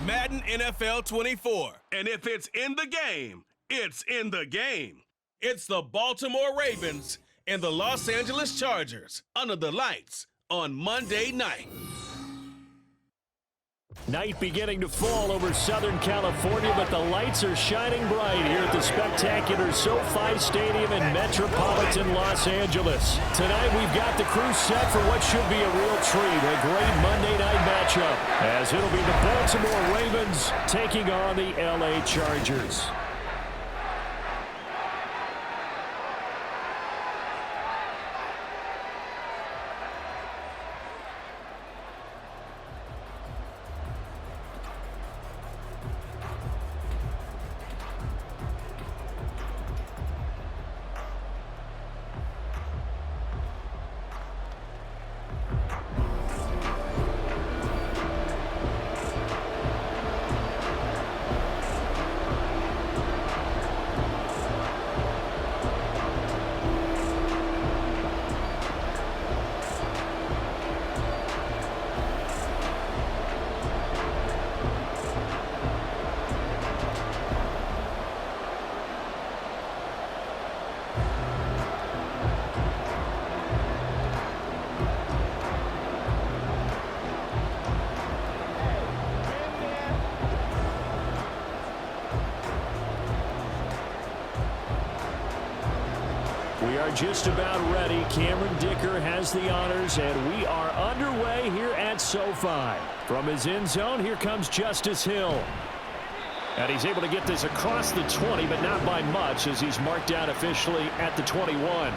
Madden NFL 24. And if it's in the game, it's in the game. It's the Baltimore Ravens and the Los Angeles Chargers under the lights on Monday night. Night beginning to fall over Southern California, but the lights are shining bright here at the spectacular SoFi Stadium in metropolitan Los Angeles. Tonight we've got the crew set for what should be a real treat, a great Monday night matchup, as it'll be the Baltimore Ravens taking on the LA Chargers. We are just about ready. Cameron Dicker has the honors, and we are underway here at SoFi. From his end zone, here comes Justice Hill. And he's able to get this across the 20, but not by much, as he's marked out officially at the 21.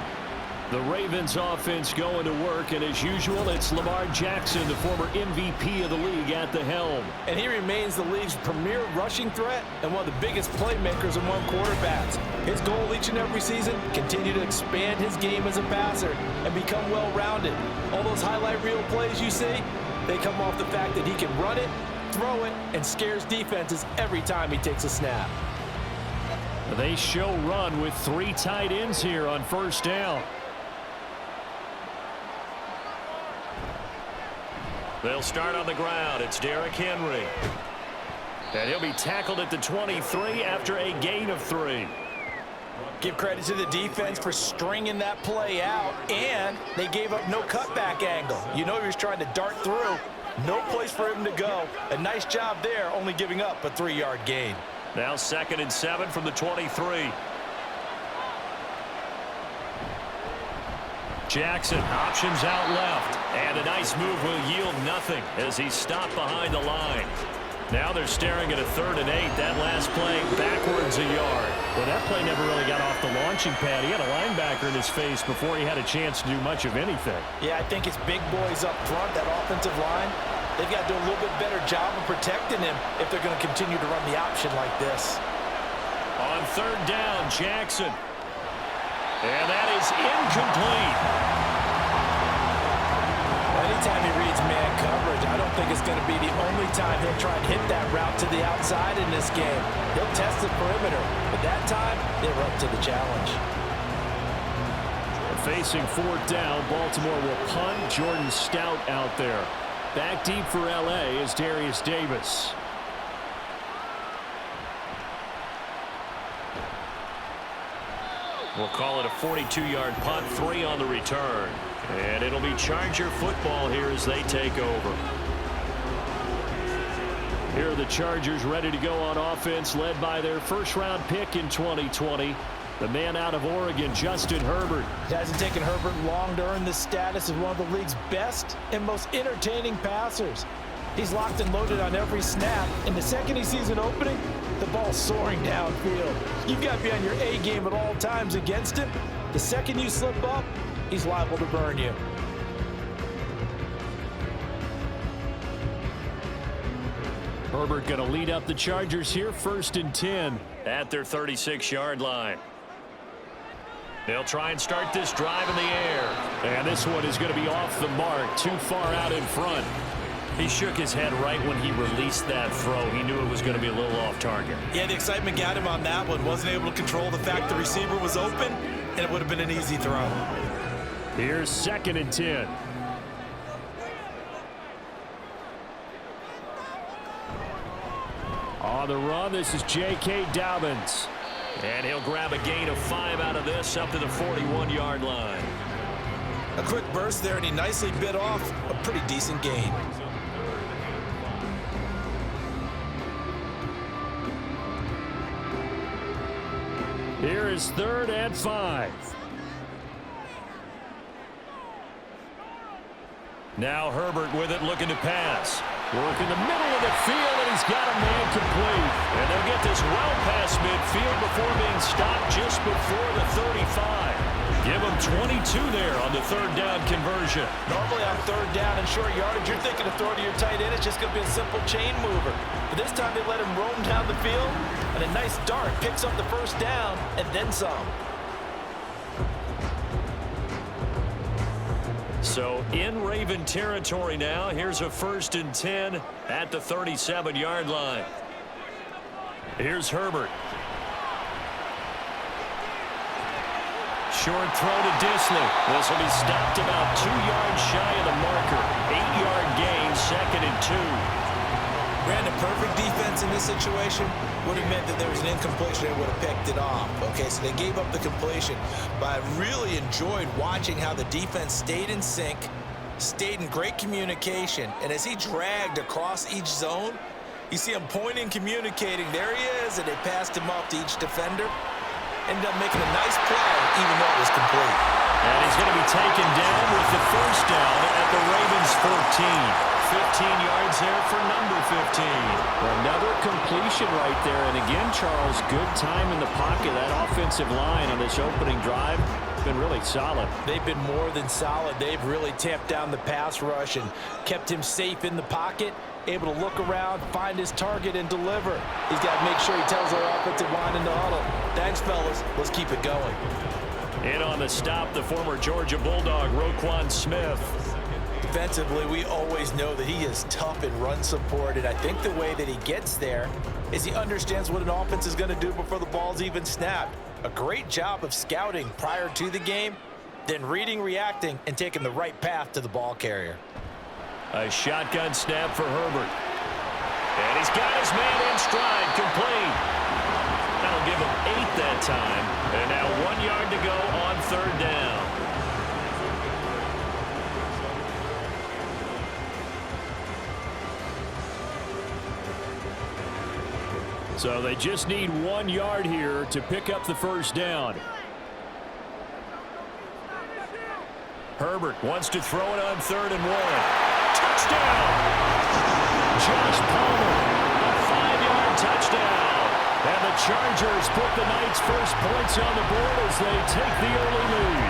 The Ravens offense going to work, and as usual, it's Lamar Jackson, the former MVP of the league, at the helm. And he remains the league's premier rushing threat and one of the biggest playmakers among quarterbacks. His goal each and every season, continue to expand his game as a passer and become well-rounded. All those highlight reel plays you see, they come off the fact that he can run it, throw it, and scares defenses every time he takes a snap. They show run with 3 tight ends here on first down. They'll start on the ground. It's Derrick Henry. And he'll be tackled at the 23 after a gain of 3. Give credit to the defense for stringing that play out, and they gave up no cutback angle. You know he was trying to dart through. No place for him to go. A nice job there, only giving up a 3-yard gain. Now 2nd and 7 from the 23. Jackson options out left, and a nice move will yield nothing as he's stopped behind the line. Now they're staring at a 3rd and 8. That last play backwards a yard. Well, that play never really got off the launching pad. He had a linebacker in his face before he had a chance to do much of anything. Yeah, I think it's big boys up front, that offensive line. They've got to do a little bit better job of protecting him if they're going to continue to run the option like this. On 3rd down, Jackson. And that is incomplete. Anytime he reads man coverage, I don't think it's going to be the only time he'll try and hit that route to the outside in this game. He'll test the perimeter, but that time, they were up to the challenge. Facing 4th down, Baltimore will punt. Jordan Stout out there. Back deep for LA is Darius Davis. We'll call it a 42-yard punt, 3 on the return. And it'll be Charger football here as they take over. Here are the Chargers ready to go on offense, led by their first-round pick in 2020, the man out of Oregon, Justin Herbert. It hasn't taken Herbert long to earn this status as one of the league's best and most entertaining passers. He's locked and loaded on every snap, and the second he sees an opening, the ball's soaring downfield. You've got to be on your A game at all times against him. The second you slip up, he's liable to burn you. Herbert going to lead up the Chargers here, 1st and 10 at their 36-yard line. They'll try and start this drive in the air. And this one is going to be off the mark, too far out in front. He shook his head right when he released that throw. He knew it was going to be a little off target. Yeah, the excitement got him on that one. Wasn't able to control the fact the receiver was open, and it would have been an easy throw. Here's 2nd and 10. On the run, this is J.K. Dobbins. And he'll grab a gain of 5 out of this up to the 41-yard line. A quick burst there, and he nicely bit off a pretty decent gain. Here is 3rd and 5. Now Herbert with it, looking to pass. Work in the middle of the field, and he's got a man complete. And they'll get this well past midfield before being stopped just before the 35. Give him 22 there on the 3rd down conversion. Normally on 3rd down and short yardage, you're thinking of throw to your tight end. It's just going to be a simple chain mover. But this time they let him roam down the field, and a nice dart picks up the 1st down and then some. So in Raven territory now. Here's a 1st and 10 at the 37-yard line. Here's Herbert. Short throw to Disley. This will be stopped about 2 yards shy of the marker. 8-yard gain, 2nd and 2. Brandon, perfect defense in this situation would have meant that there was an incompletion and would have picked it off. Okay, so they gave up the completion, but I really enjoyed watching how the defense stayed in sync, stayed in great communication, and as he dragged across each zone, you see him pointing, communicating. There he is, and they passed him off to each defender. Ended up making a nice play, even though it was complete. And he's going to be taken down with the 1st down at the Ravens 14. 15 yards there for number 15. Another completion right there. And again, Charles, good time in the pocket. That offensive line on this opening drive has been really solid. They've been more than solid. They've really tamped down the pass rush and kept him safe in the pocket, able to look around, find his target, and deliver. He's got to make sure he tells their offensive line in the huddle, thanks, fellas. Let's keep it going. In on the stop, the former Georgia Bulldog, Roquan Smith. Defensively, we always know that he is tough in run support, and I think the way that he gets there is he understands what an offense is going to do before the ball's even snapped. A great job of scouting prior to the game, then reading, reacting, and taking the right path to the ball carrier. A shotgun snap for Herbert. And he's got his man in stride, complete. That'll give him 8 that time. And now 1 yard to go on 3rd down. So they just need 1 yard here to pick up the 1st down. Herbert wants to throw it on 3rd and 1. Touchdown! Josh Palmer, a 5-yard touchdown. And the Chargers put the night's first points on the board as they take the early lead.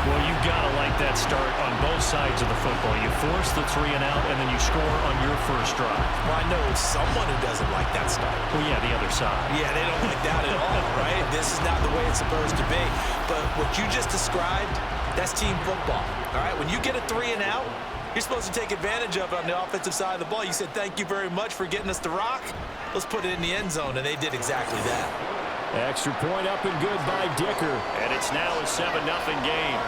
Well, you've got to like that start on both sides of the football. You force the 3 and out, and then you score on your first drive. Well, I know someone who doesn't like that start. Well, yeah, the other side. Yeah, they don't like that at all, right? This is not the way it's supposed to be. But what you just described, that's team football, all right? When you get a 3 and out, you're supposed to take advantage of it on the offensive side of the ball. You said, thank you very much for getting us the rock. Let's put it in the end zone, and they did exactly that. Extra point up and good by Dicker. And it's now a 7-0 game.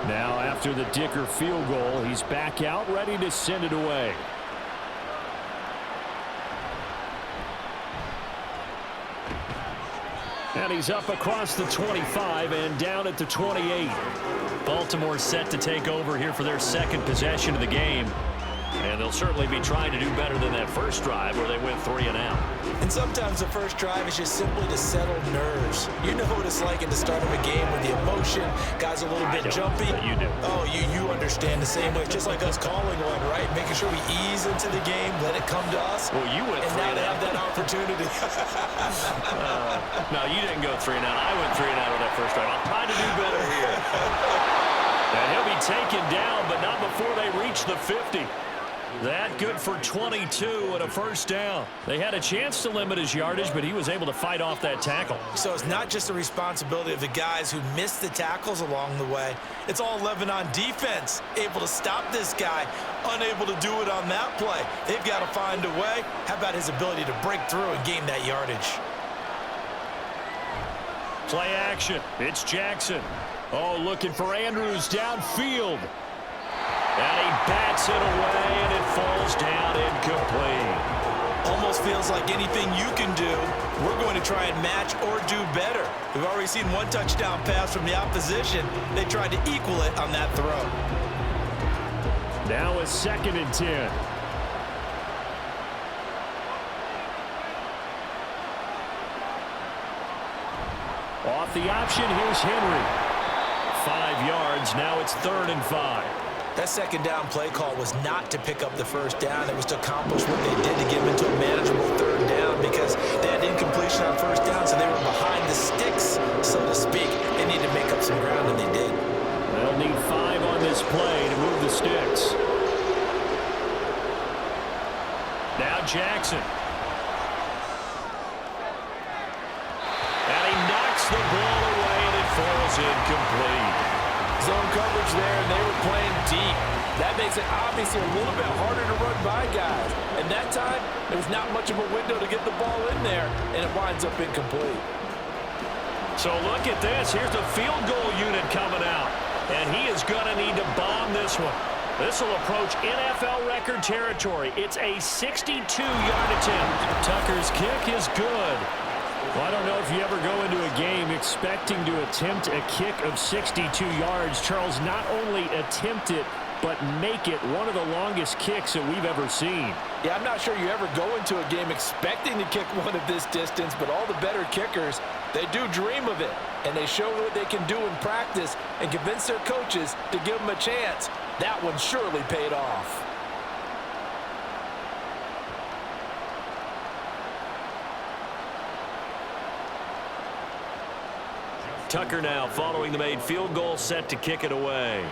Now, after the Dicker field goal, he's back out, ready to send it away. And he's up across the 25 and down at the 28. Baltimore set to take over here for their 2nd possession of the game. And they'll certainly be trying to do better than that first drive where they went 3 and out. And sometimes the first drive is just simply to settle nerves. You know what it's like at the start of a game with the emotion, guys a little bit jumpy. You do. Oh, you understand the same way. It's just like us calling one, right? Making sure we ease into the game, let it come to us. Well, you went 3 and now and they out. have that opportunity. No, you didn't go 3 and out. I went 3 and out on that first drive. I'll try to do better here. And he'll be taken down, but not before they reach the 50. That good for 22 and a first down. They had a chance to limit his yardage, but he was able to fight off that tackle. So it's not just the responsibility of the guys who missed the tackles along the way. It's all 11 on defense, able to stop this guy, unable to do it on that play. They've got to find a way. How about his ability to break through and gain that yardage? Play action. It's Jackson. Oh, looking for Andrews downfield. And he bats it away, and it falls down incomplete. Almost feels like anything you can do, we're going to try and match or do better. We've already seen one touchdown pass from the opposition. They tried to equal it on that throw. Now a 2nd and 10. Off the option, here's Henry. 5 yards, now it's 3rd and 5. That second down play call was not to pick up the first down. It was to accomplish what they did to get them into a manageable 3rd down because they had incompletion on first down, so they were behind the sticks, so to speak. They need to make up some ground, and they did. They'll need 5 on this play to move the sticks. Now Jackson. And he knocks the ball away, and it falls incomplete. Zone coverage there, and they were playing deep. That makes it obviously a little bit harder to run by guys. And that time, there was not much of a window to get the ball in there, and it winds up incomplete. So look at this. Here's the field goal unit coming out. And he is going to need to bomb this one. This will approach NFL record territory. It's a 62-yard attempt. Tucker's kick is good. Well, I don't know if you ever go into a game expecting to attempt a kick of 62 yards. Charles, not only attempt it, but make it one of the longest kicks that we've ever seen. Yeah, I'm not sure you ever go into a game expecting to kick one of this distance, but all the better kickers, they do dream of it. And they show what they can do in practice and convince their coaches to give them a chance. That one surely paid off. Tucker now following the made field goal, set to kick it away.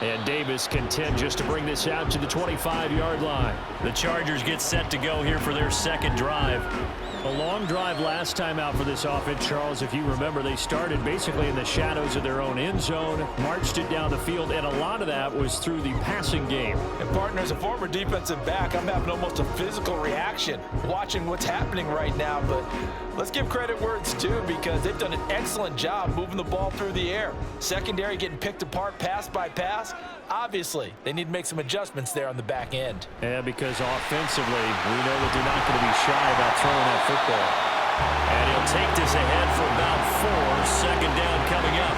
And Davis content just to bring this out to the 25-yard line. The Chargers get set to go here for their 2nd drive. A long drive last time out for this offense, Charles. If you remember, they started basically in the shadows of their own end zone, marched it down the field, and a lot of that was through the passing game. And partner, as a former defensive back, I'm having almost a physical reaction watching what's happening right now. But let's give credit where it's due because they've done an excellent job moving the ball through the air. Secondary getting picked apart pass by pass. Obviously, they need to make some adjustments there on the back end. Yeah, because offensively, we know that they're not going to be shy about throwing that football. And he'll take this ahead for about 4. 2nd down coming up.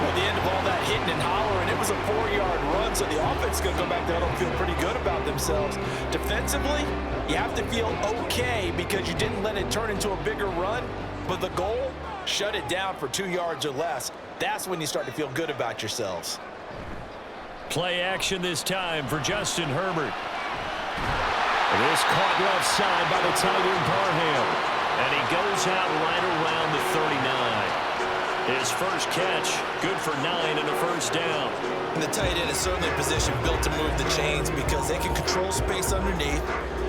Well, at the end of all that hitting and hollering, it was a 4-yard run, so the offense is going to go back there and feel pretty good about themselves. Defensively, you have to feel okay because you didn't let it turn into a bigger run, but the goal, shut it down for 2 yards or less. That's when you start to feel good about yourselves. Play action this time for Justin Herbert. This caught left side by the tight end Parham. And he goes out right around the 39. His first catch, good for 9 and a first down. And the tight end is certainly a position built to move the chains because they can control space underneath.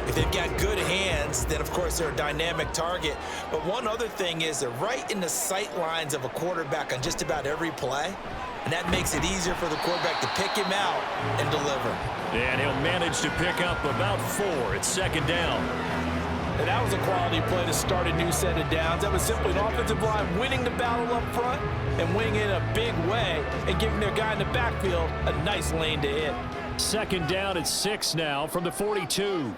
If they've got good hands, then of course they're a dynamic target. But one other thing is they're right in the sight lines of a quarterback on just about every play. And that makes it easier for the quarterback to pick him out and deliver. And he'll manage to pick up about 4. It's 2nd down. And that was a quality play to start a new set of downs. That was simply an offensive line winning the battle up front and winning in a big way and giving their guy in the backfield a nice lane to hit. 2nd down at 6 now from the 42.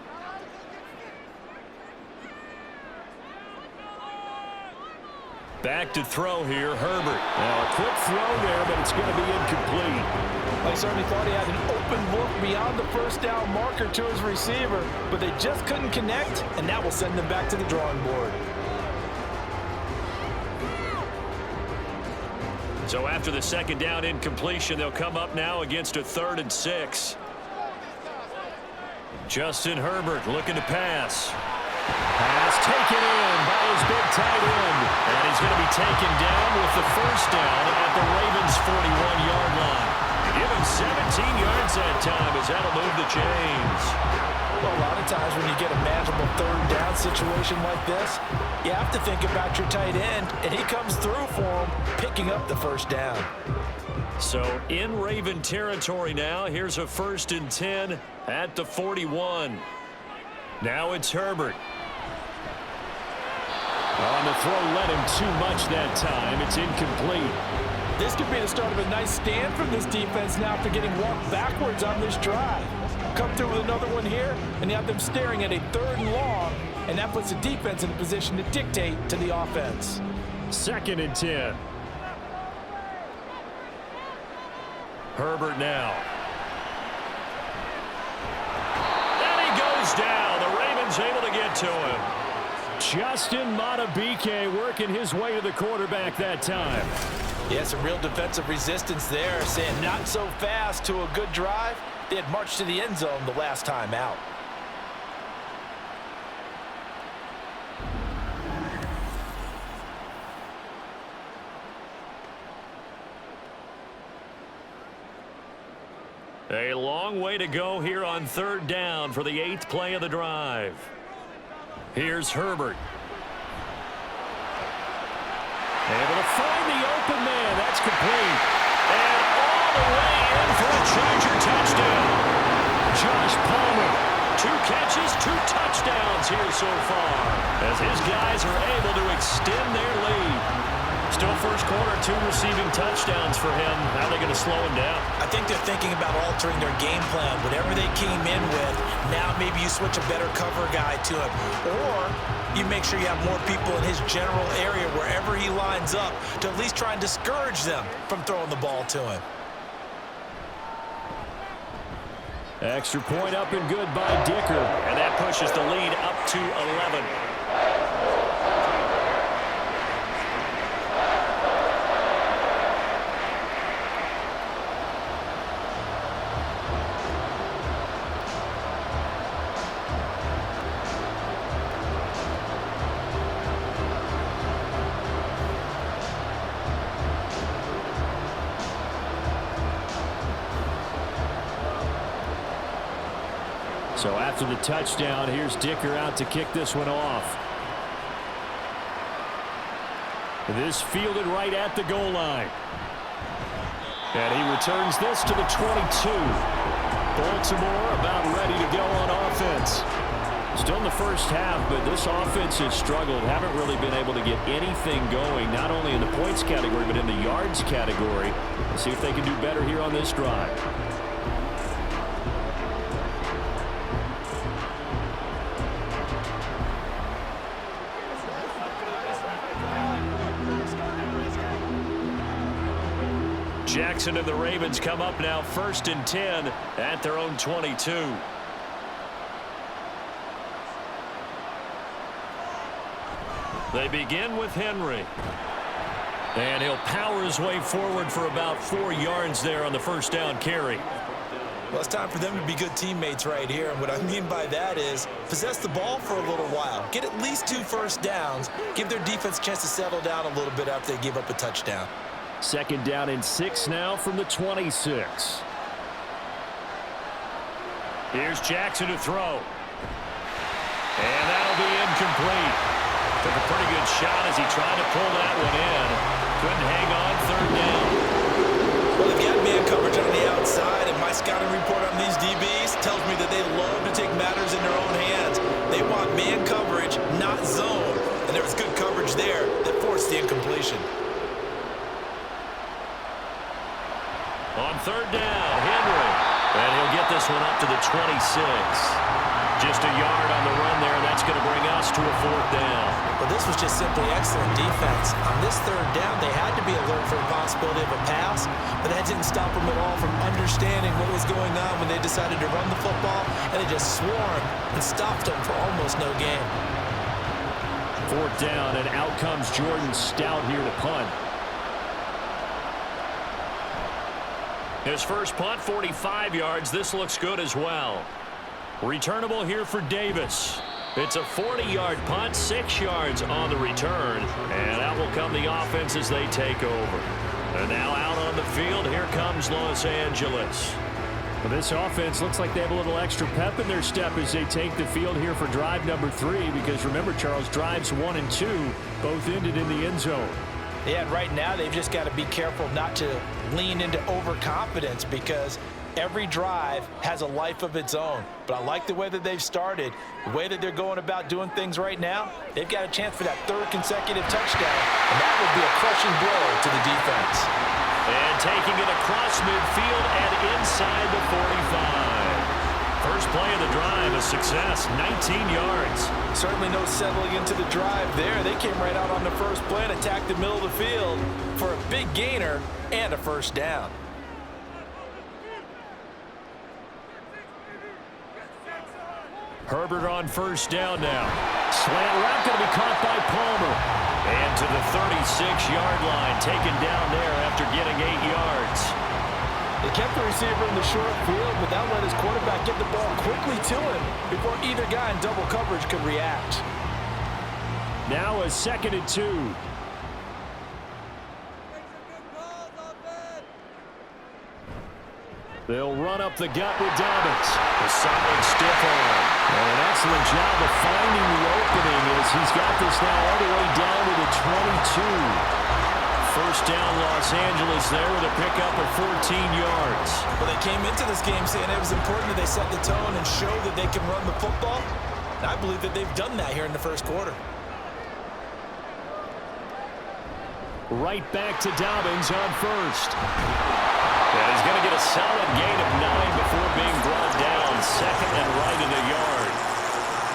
Back to throw here, Herbert. Now a quick throw there, but it's going to be incomplete. I certainly thought he had an open look beyond the first down marker to his receiver, but they just couldn't connect, and that will send them back to the drawing board. So after the 2nd down incompletion, they'll come up now against a 3rd and 6. Justin Herbert looking to pass. Pass taken in by his big tight end. And he's going to be taken down with the first down at the Ravens' 41-yard line. Give him 17 yards that time as that'll move the chains. Well, a lot of times when you get a manageable third down situation like this, you have to think about your tight end, and he comes through for him, picking up the first down. So in Raven territory now, here's a 1st and 10 at the 41. Now it's Herbert. On the throw, let him too much that time. It's incomplete. This could be the start of a nice stand from this defense now after getting walked backwards on this drive. Come through with another one here, and you have them staring at a 3rd and long, and that puts the defense in a position to dictate to the offense. 2nd and 10. Herbert now. And he goes down. The Ravens able to get to him. Justin Madubuike working his way to the quarterback that time. Yeah, some real defensive resistance there, saying not so fast to a good drive. They had marched to the end zone the last time out. A long way to go here on 3rd down for the 8th play of the drive. Here's Herbert. Able to find the open man. That's complete. And all the way in for a Charger touchdown. Josh Palmer. 2 catches, 2 touchdowns here so far, as his guys are able to extend their lead. Still first quarter, 2 receiving touchdowns for him. How are they going to slow him down? I think they're thinking about altering their game plan. Whatever they came in with, now maybe you switch a better cover guy to him. Or you make sure you have more people in his general area wherever he lines up to at least try and discourage them from throwing the ball to him. Extra point up and good by Dicker. And that pushes the lead up to 11. So after the touchdown, here's Dicker out to kick this one off. This fielded right at the goal line. And he returns this to the 22. Baltimore about ready to go on offense. Still in the first half, but this offense has struggled. Haven't really been able to get anything going, not only in the points category, but in the yards category. Let's see if they can do better here on this drive. Jackson and the Ravens come up now 1st and 10 at their own 22. They begin with Henry. And he'll power his way forward for about 4 yards there on the first down carry. Well, it's time for them to be good teammates right here. And what I mean by that is possess the ball for a little while. Get at least 2 first downs. Give their defense a chance to settle down a little bit after they give up a touchdown. 2nd down and 6 now from the 26. Here's Jackson to throw. And that'll be incomplete. Took a pretty good shot as he tried to pull that one in. Couldn't hang on 3rd down. Well, they've got man coverage on the outside, and my scouting report on these DBs tells me that they love to take matters in their own hands. They want man coverage, not zone. And there was good coverage there that forced the incompletion. On 3rd down, Henry. And he'll get this one up to the 26. Just a yard on the run there, and that's going to bring us to a 4th down. Well, this was just simply excellent defense. On this 3rd down, they had to be alert for the possibility of a pass, but that didn't stop them at all from understanding what was going on when they decided to run the football, and they just swarmed and stopped them for almost no gain. 4th down, and out comes Jordan Stout here to punt. His first punt, 45 yards. This looks good as well. Returnable here for Davis. It's a 40-yard punt, 6 yards on the return. And out will come the offense as they take over. And now out on the field, here comes Los Angeles. Well, this offense looks like they have a little extra pep in their step as they take the field here for drive number 3, because remember, Charles, drives 1 and 2 both ended in the end zone. Yeah, and right now they've just got to be careful not to lean into overconfidence, because every drive has a life of its own. But I like the way that they've started, the way that they're going about doing things right now. They've got a chance for that 3rd consecutive touchdown, and that would be a crushing blow to the defense. And taking it across midfield and inside the 45. First play of the drive, a success, 19 yards. Certainly no settling into the drive there. They came right out on the first play and attacked the middle of the field for a big gainer and a first down. Herbert on first down now. Slant route going to be caught by Palmer. And to the 36-yard line, taken down there after getting 8 yards. They kept the receiver in the short field, but that let his quarterback get the ball quickly to him before either guy in double coverage could react. Now a 2nd and 2. They'll run up the gut with Dobbins. A solid stiff arm. And an excellent job of finding the opening as he's got this now all the way down to the 22. First down, Los Angeles there with a pickup of 14 yards. Well, they came into this game saying it was important that they set the tone and show that they can run the football. And I believe that they've done that here in the first quarter. Right back to Dobbins on first. And he's going to get a solid gain of 9 before being brought down. 2nd and right in the yard.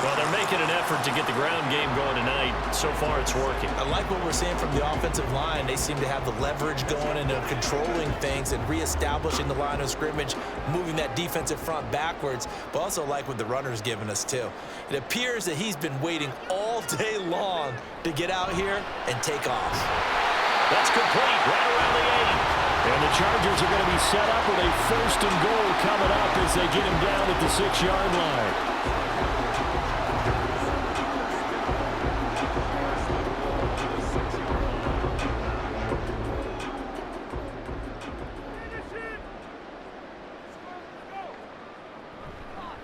Well, they're making an effort to get the ground game going tonight. So far, it's working. I like what we're seeing from the offensive line. They seem to have the leverage going, and they're controlling things and reestablishing the line of scrimmage, moving that defensive front backwards, but also like what the runner's giving us, too. It appears that he's been waiting all day long to get out here and take off. That's complete right around the 8. And the Chargers are going to be set up with a 1st and goal coming up as they get him down at the 6-yard line.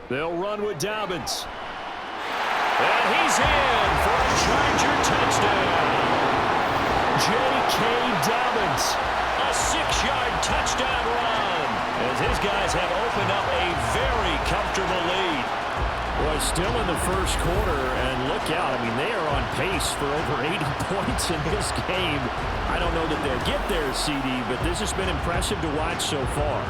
They'll run with Dobbins. And he's in for a Charger touchdown. J.K. Dobbins. A 6-yard touchdown run as his guys have opened up a very comfortable lead. Well, still in the first quarter, and look out. I mean, they are on pace for over 80 points in this game. I don't know that they'll get there, CD, but this has been impressive to watch so far.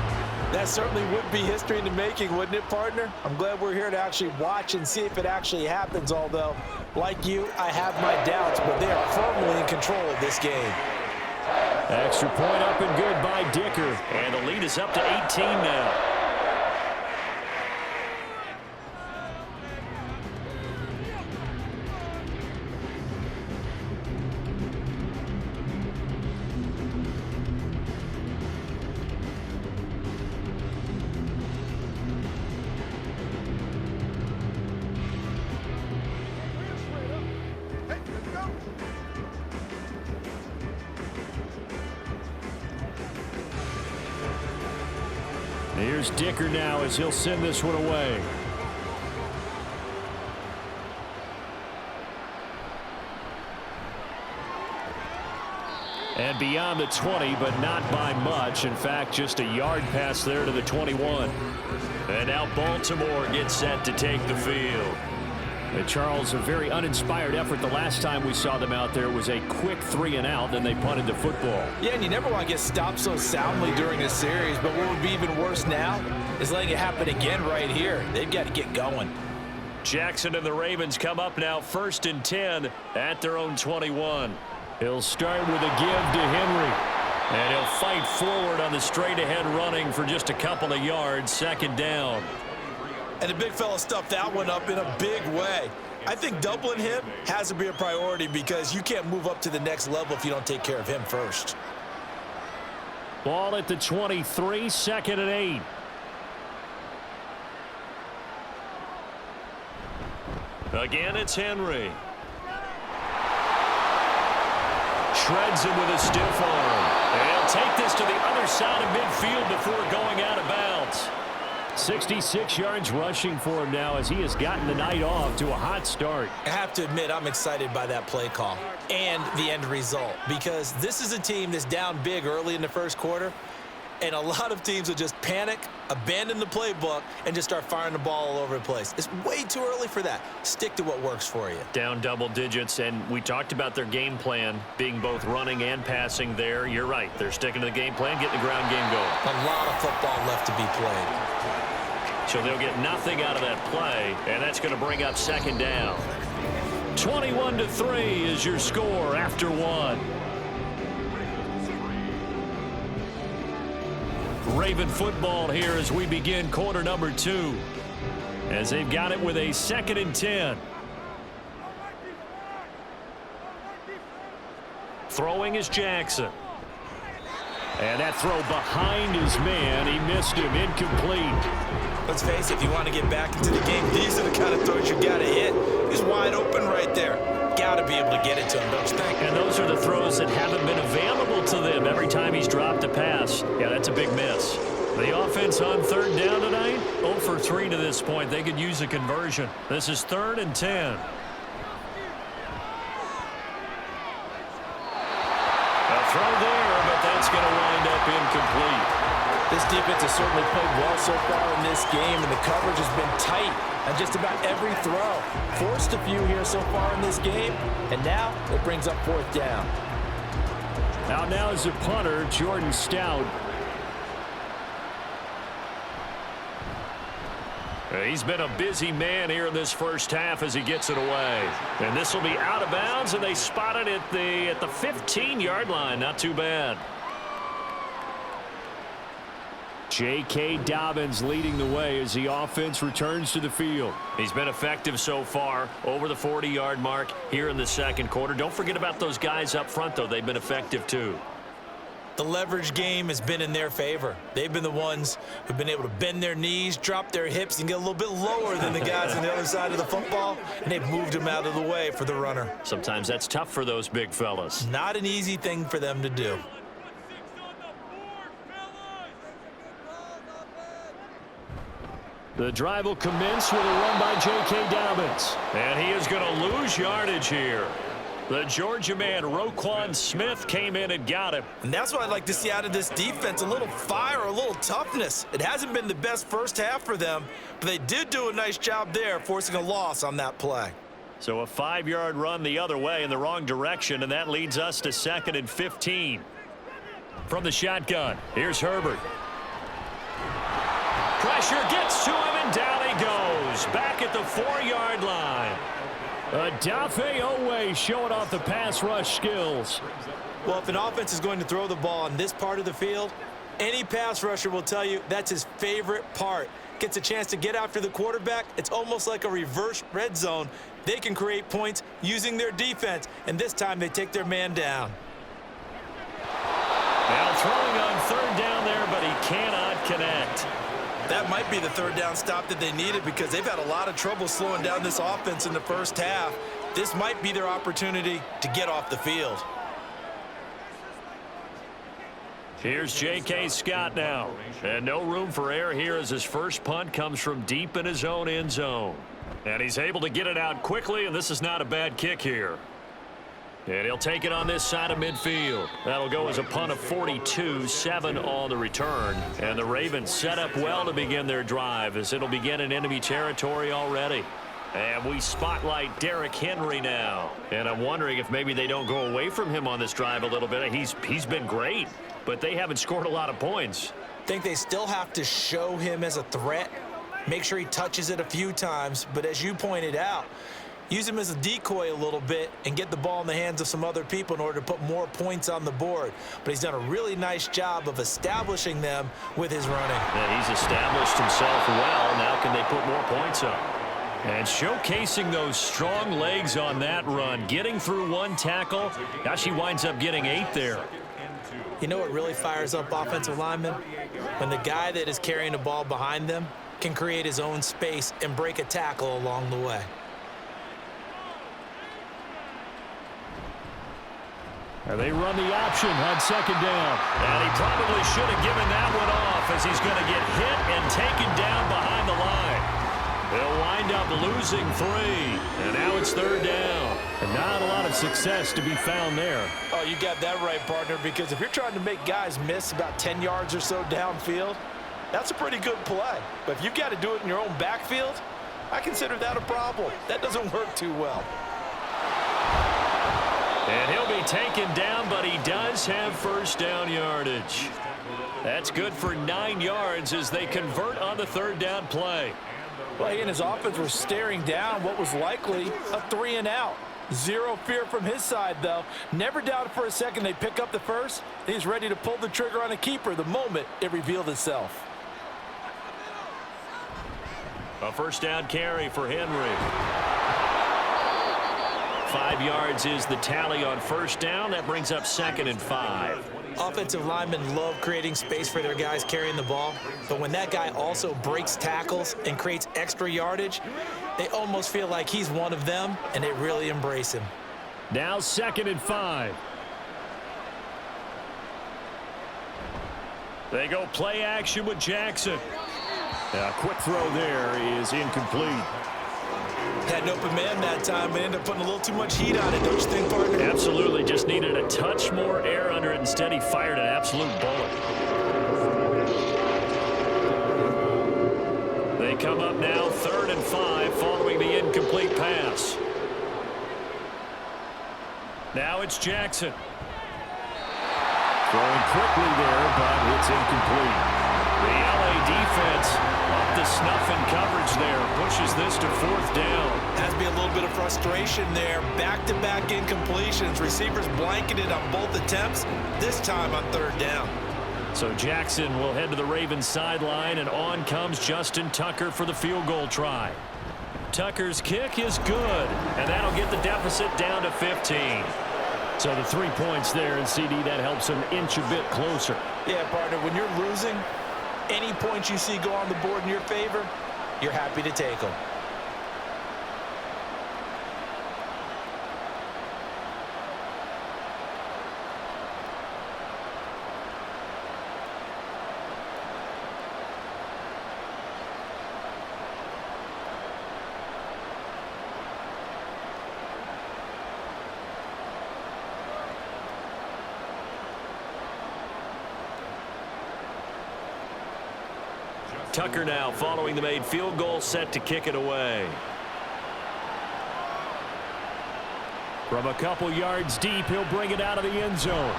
That certainly would be history in the making, wouldn't it, partner? I'm glad we're here to actually watch and see if it actually happens, although, like you, I have my doubts, but they are firmly in control of this game. Extra point up and good by Dicker. And the lead is up to 18 now. Here's Dicker now as he'll send this one away. And beyond the 20, but not by much. In fact, just a yard pass there to the 21. And now Baltimore gets set to take the field. And Charles, a very uninspired effort. The last time we saw them out there was a quick 3 and out, then they punted the football. Yeah, and you never want to get stopped so soundly during a series, but what would be even worse now is letting it happen again right here. They've got to get going. Jackson and the Ravens come up now 1st and 10 at their own 21. He'll start with a give to Henry. And he'll fight forward on the straight-ahead running for just a couple of yards, 2nd down. And the big fella stuffed that one up in a big way. I think doubling him has to be a priority because you can't move up to the next level if you don't take care of him first. Ball at the 23, 2nd and 8. Again, it's Henry. Shreds him with a stiff arm. And take this to the other side of midfield before going out of bounds. 66 yards rushing for him now as he has gotten the night off to a hot start. I have to admit, I'm excited by that play call and the end result, because this is a team that's down big early in the first quarter, and a lot of teams will just panic, abandon the playbook, and just start firing the ball all over the place. It's way too early for that. Stick to what works for you. Down double digits, and we talked about their game plan being both running and passing there. You're right. They're sticking to the game plan, getting the ground game going. A lot of football left to be played. So they'll get nothing out of that play, and that's going to bring up second down. 21-3 is your score after one. Raven football here as we begin quarter number 2. As they've got it with a 2nd and 10. Throwing is Jackson. And that throw behind his man. He missed him. Incomplete. Let's face it, if you want to get back into the game, these are the kind of throws you got to hit. He's wide open right there. Got to be able to get it to him, don't you think? And those are the throws that haven't been available to them every time he's dropped a pass. Yeah, that's a big miss. The offense on 3rd down tonight, 0 for 3 to this point. They could use a conversion. This is 3rd and 10. A throw there, but that's going to wind up incomplete. This defense has certainly played well so far in this game, and the coverage has been tight on just about every throw. Forced a few here so far in this game, and now it brings up 4th down. Out now is the punter, Jordan Stout. He's been a busy man here in this first half as he gets it away. And this will be out of bounds, and they spot it at the 15-yard line. Not too bad. J.K. Dobbins leading the way as the offense returns to the field. He's been effective so far, over the 40-yard mark here in the second quarter. Don't forget about those guys up front, though. They've been effective, too. The leverage game has been in their favor. They've been the ones who've been able to bend their knees, drop their hips, and get a little bit lower than the guys on the other side of the football, and they've moved them out of the way for the runner. Sometimes that's tough for those big fellas. Not an easy thing for them to do. The drive will commence with a run by J.K. Dobbins. And he is going to lose yardage here. The Georgia man, Roquan Smith, came in and got him. And that's what I'd like to see out of this defense, a little fire, a little toughness. It hasn't been the best first half for them, but they did do a nice job there, forcing a loss on that play. So a 5-yard run the other way in the wrong direction, and that leads us to 2nd and 15. From the shotgun, here's Herbert. Pressure gets to him, and down he goes. Back at the 4-yard line. Adafe Owe showing off the pass rush skills. Well, if an offense is going to throw the ball in this part of the field, any pass rusher will tell you that's his favorite part. Gets a chance to get after the quarterback. It's almost like a reverse red zone. They can create points using their defense, and this time they take their man down. Now throwing on 3rd down there, but he cannot connect. That might be the 3rd down stop that they needed, because they've had a lot of trouble slowing down this offense in the first half. This might be their opportunity to get off the field. Here's J.K. Scott now. And no room for error here as his first punt comes from deep in his own end zone. And he's able to get it out quickly, and this is not a bad kick here. And he'll take it on this side of midfield. That'll go as a punt of 42, 7 on the return. And the Ravens set up well to begin their drive as it'll begin in enemy territory already. And we spotlight Derrick Henry now. And I'm wondering if maybe they don't go away from him on this drive a little bit. He's been great, but they haven't scored a lot of points. I think they still have to show him as a threat. Make sure he touches it a few times. But as you pointed out, use him as a decoy a little bit and get the ball in the hands of some other people in order to put more points on the board. But he's done a really nice job of establishing them with his running. Yeah, he's established himself well. Now can they put more points up? And showcasing those strong legs on that run, getting through one tackle. Now she winds up getting 8 there. You know what really fires up offensive linemen? When the guy that is carrying the ball behind them can create his own space and break a tackle along the way. And they run the option on second down. And he probably should have given that one off as he's going to get hit and taken down behind the line. They'll wind up losing 3. And now it's third down. And not a lot of success to be found there. Oh, you got that right, partner, because if you're trying to make guys miss about 10 yards or so downfield, that's a pretty good play. But if you've got to do it in your own backfield, I consider that a problem. That doesn't work too well. And he'll be taken down, but he does have first down yardage. That's good for 9 yards as they convert on the third down play. Well, he and his offense were staring down what was likely a 3-and-out. Zero fear from his side, though. Never doubted for a second they pick up the first. He's ready to pull the trigger on a keeper the moment it revealed itself. A first down carry for Henry. 5 yards is the tally on first down. That brings up 2nd and 5. Offensive linemen love creating space for their guys carrying the ball, but when that guy also breaks tackles and creates extra yardage, they almost feel like he's one of them, and they really embrace him. Now 2nd and 5. They go play action with Jackson. A quick throw there is incomplete. Had an open man that time and ended up putting a little too much heat on it, don't you think, partner? Absolutely. Just needed a touch more air under it. Instead, he fired an absolute bullet. They come up now 3rd and 5 following the incomplete pass. Now it's Jackson. Throwing quickly there, but it's incomplete. The LA defense up to snuff in coverage there. Pushes this to 4th down. Has to be a little bit of frustration there. Back-to-back incompletions. Receivers blanketed on both attempts, this time on 3rd down. So Jackson will head to the Ravens sideline, and on comes Justin Tucker for the field goal try. Tucker's kick is good, and that'll get the deficit down to 15. So the 3 points there, and CD, that helps him inch a bit closer. Yeah, partner, when you're losing, any points you see go on the board in your favor, you're happy to take them. Tucker now following the made field goal, set to kick it away. From a couple yards deep, he'll bring it out of the end zone.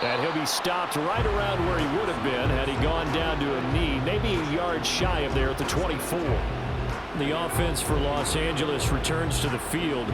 And he'll be stopped right around where he would have been had he gone down to a knee, maybe a yard shy of there at the 24. The offense for Los Angeles returns to the field.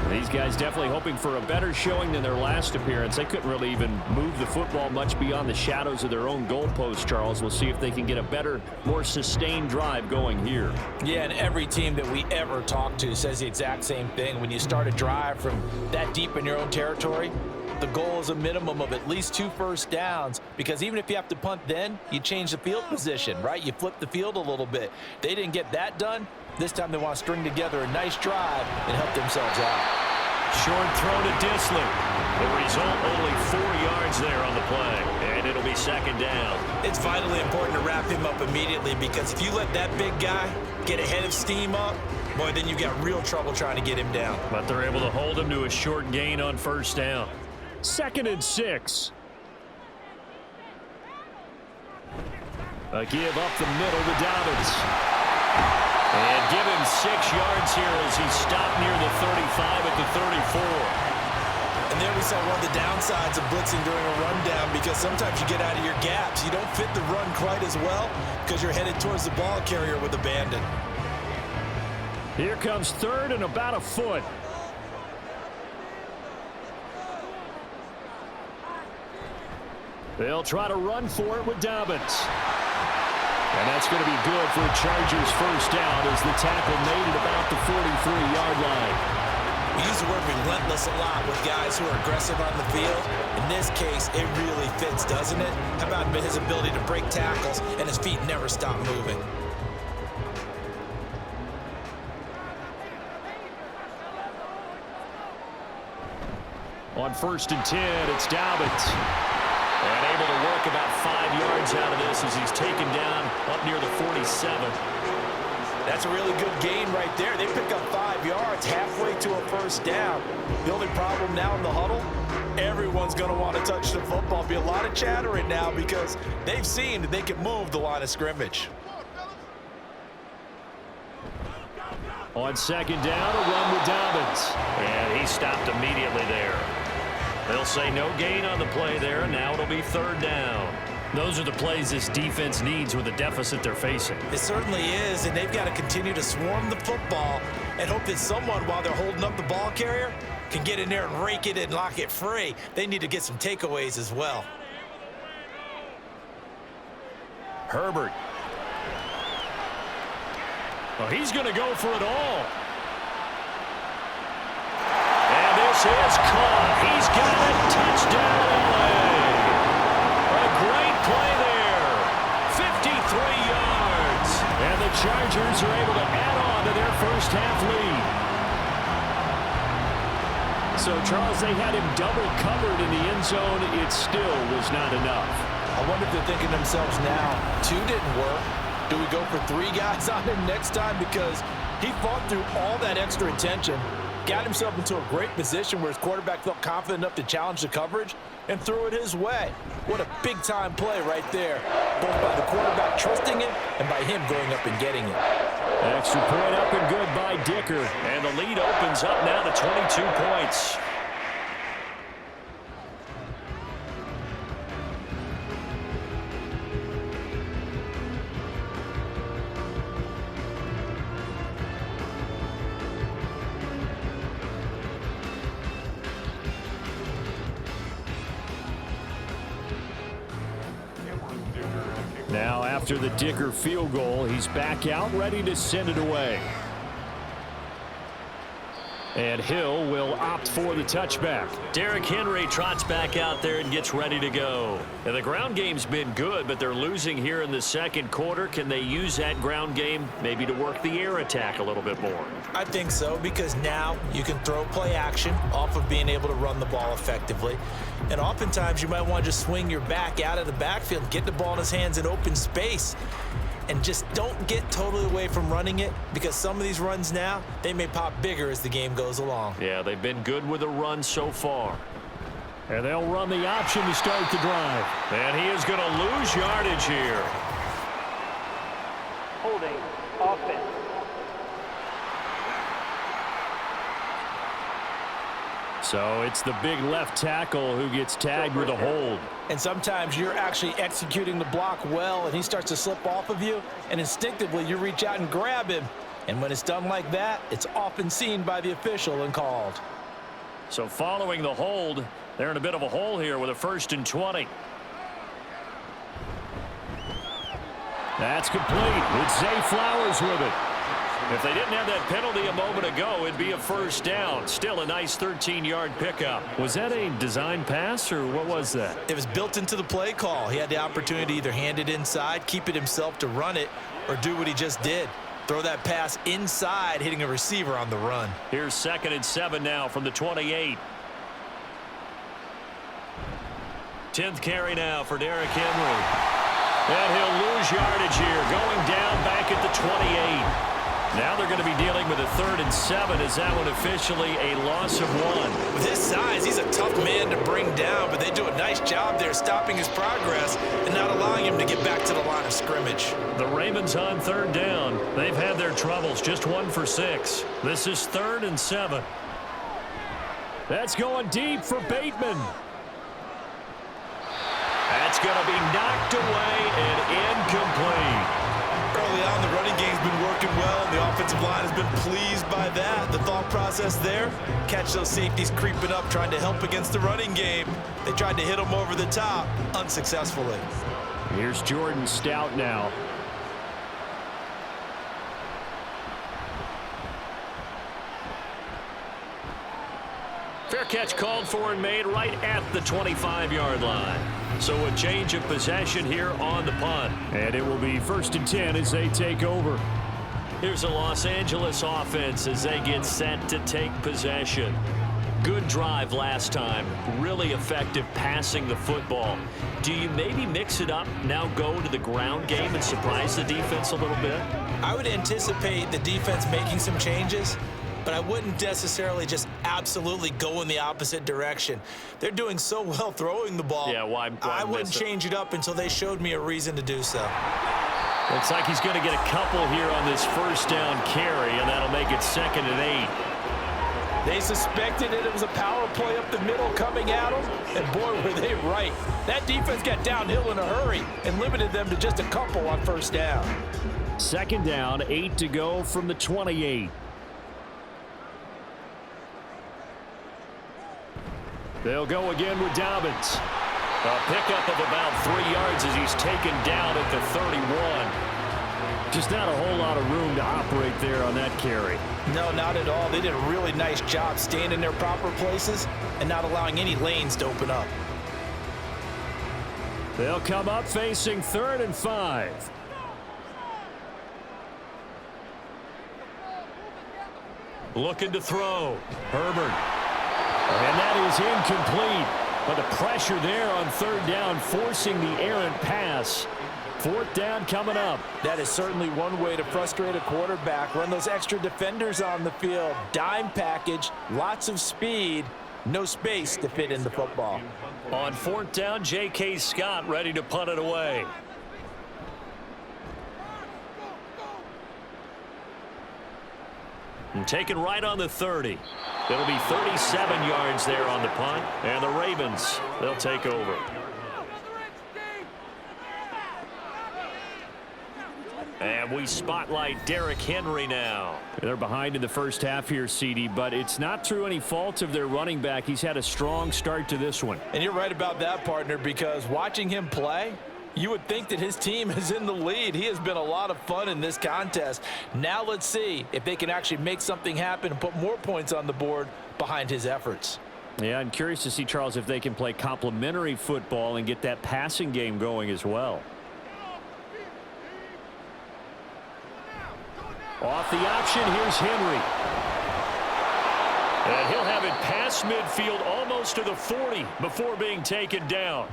These guys definitely hoping for a better showing than their last appearance. They couldn't really even move the football much beyond the shadows of their own goalpost, Charles. We'll see if they can get a better, more sustained drive going here. Yeah, and every team that we ever talk to says the exact same thing. When you start a drive from that deep in your own territory, the goal is a minimum of at least 2 first downs, because even if you have to punt then, you change the field position, right? You flip the field a little bit. They didn't get that done. This time they want to string together a nice drive and help themselves out. Short throw to Disley. The result, only 4 yards there on the play, and it'll be 2nd down. It's vitally important to wrap him up immediately, because if you let that big guy get ahead of steam up, boy, then you got real trouble trying to get him down. But they're able to hold him to a short gain on 1st down. 2nd and 6. A give up the middle to Dobbins. And give him 6 yards here as he stopped near the 35 at the 34. And there we saw one of the downsides of blitzing during a rundown, because sometimes you get out of your gaps. You don't fit the run quite as well because you're headed towards the ball carrier with abandon. Here comes 3rd and about a foot. They'll try to run for it with Dobbins. And that's going to be good for a Chargers first down as the tackle made it about the 43-yard line. We use the word relentless a lot with guys who are aggressive on the field. In this case, it really fits, doesn't it? How about his ability to break tackles and his feet never stop moving? On 1st and 10, it's Dobbins. And able to work about 5 yards out of this as he's taken down up near the 47. That's a really good gain right there. They pick up 5 yards halfway to a first down. The only problem now in the huddle, everyone's going to want to touch the football. Be a lot of chattering now because they've seen that they can move the line of scrimmage. On 2nd down, a run with Dobbins. And he stopped immediately there. They'll say no gain on the play there. Now it'll be 3rd down. Those are the plays this defense needs with the deficit they're facing. It certainly is, and they've got to continue to swarm the football and hope that someone, while they're holding up the ball carrier, can get in there and rake it and lock it free. They need to get some takeaways as well. Herbert. Well, he's going to go for it all. And this is caught. He's got it. Touchdown, LA. A great play there. 53 yards. And the Chargers are able to add on to their first half lead. So, Charles, they had him double covered in the end zone. It still was not enough. I wonder if they're thinking to themselves now, 2 didn't work. Do we go for 3 guys on him next time? Because he fought through all that extra attention, got himself into a great position where his quarterback felt confident enough to challenge the coverage and threw it his way. What a big-time play right there, both by the quarterback trusting it and by him going up and getting it. Extra point up and good by Dicker. And the lead opens up now to 22 points. Now, after the Dicker field goal, he's back out, ready to send it away. And Hill will opt for the touchback. Derrick Henry trots back out there and gets ready to go. And the ground game's been good, but they're losing here in the 2nd quarter. Can they use that ground game maybe to work the air attack a little bit more? I think so, because now you can throw play action off of being able to run the ball effectively. And oftentimes you might want to just swing your back out of the backfield, get the ball in his hands in open space, and just don't get totally away from running it, because some of these runs now, they may pop bigger as the game goes along. Yeah, they've been good with the run so far. And they'll run the option to start the drive. And he is going to lose yardage here. Holding offense. So it's the big left tackle who gets tagged with a hold. And sometimes you're actually executing the block well, and he starts to slip off of you, and instinctively you reach out and grab him. And when it's done like that, it's often seen by the official and called. So following the hold, they're in a bit of a hole here with a 1st and 20. That's complete. It's Zay Flowers with it. If they didn't have that penalty a moment ago, it'd be a 1st down. Still a nice 13-yard pickup. Was that a design pass, or what was that? It was built into the play call. He had the opportunity to either hand it inside, keep it himself to run it, or do what he just did. Throw that pass inside, hitting a receiver on the run. Here's 2nd and 7 now from the 28. 10th carry now for Derrick Henry. And he'll lose yardage here, going down back at the 28. Now they're going to be dealing with a 3rd and 7. Is that one officially a loss of 1? With his size, he's a tough man to bring down, but they do a nice job there stopping his progress and not allowing him to get back to the line of scrimmage. The Ravens on 3rd down. They've had their troubles, just 1 for 6. This is 3rd and 7. That's going deep for Bateman. That's going to be knocked away and incomplete. Early on, the running game's been working well, and the offensive line has been pleased by that. The thought process there, catch those safeties creeping up, trying to help against the running game. They tried to hit them over the top, unsuccessfully. Here's Jordan Stout now. Fair catch called for and made right at the 25-yard line. So a change of possession here on the punt. And it will be 1st and 10 as they take over. Here's a Los Angeles offense as they get set to take possession. Good drive last time. Really effective passing the football. Do you maybe mix it up, now go to the ground game and surprise the defense a little bit? I would anticipate the defense making some changes, but I wouldn't necessarily just absolutely go in the opposite direction. They're doing so well throwing the ball. Yeah, why I wouldn't change it up until they showed me a reason to do so. Looks like he's going to get a couple here on this first down carry, and that'll make it 2nd and 8. They suspected it was a power play up the middle coming at them, and boy, were they right. That defense got downhill in a hurry and limited them to just a couple on first down. 2nd down, 8 to go from the 28. They'll go again with Dobbins. A pickup of about 3 yards as he's taken down at the 31. Just not a whole lot of room to operate there on that carry. No, not at all. They did a really nice job staying in their proper places and not allowing any lanes to open up. They'll come up facing 3rd and 5. Looking to throw. Herbert. And that is incomplete. But the pressure there on 3rd down, forcing the errant pass. 4th down coming up. That is certainly one way to frustrate a quarterback. Run those extra defenders on the field. Dime package, lots of speed, no space to fit in the football. On 4th down, J.K. Scott ready to punt it away. And taken right on the 30. It'll be 37 yards there on the punt. And the Ravens, they'll take over. And we spotlight Derrick Henry now. They're behind in the first half here, CD, but it's not through any fault of their running back. He's had a strong start to this one. And you're right about that, partner, because watching him play, you would think that his team is in the lead. He has been a lot of fun in this contest. Now let's see if they can actually make something happen and put more points on the board behind his efforts. Yeah, I'm curious to see, Charles, if they can play complementary football and get that passing game going as well. Off the option, here's Henry. And he'll have it past midfield almost to the 40 before being taken down.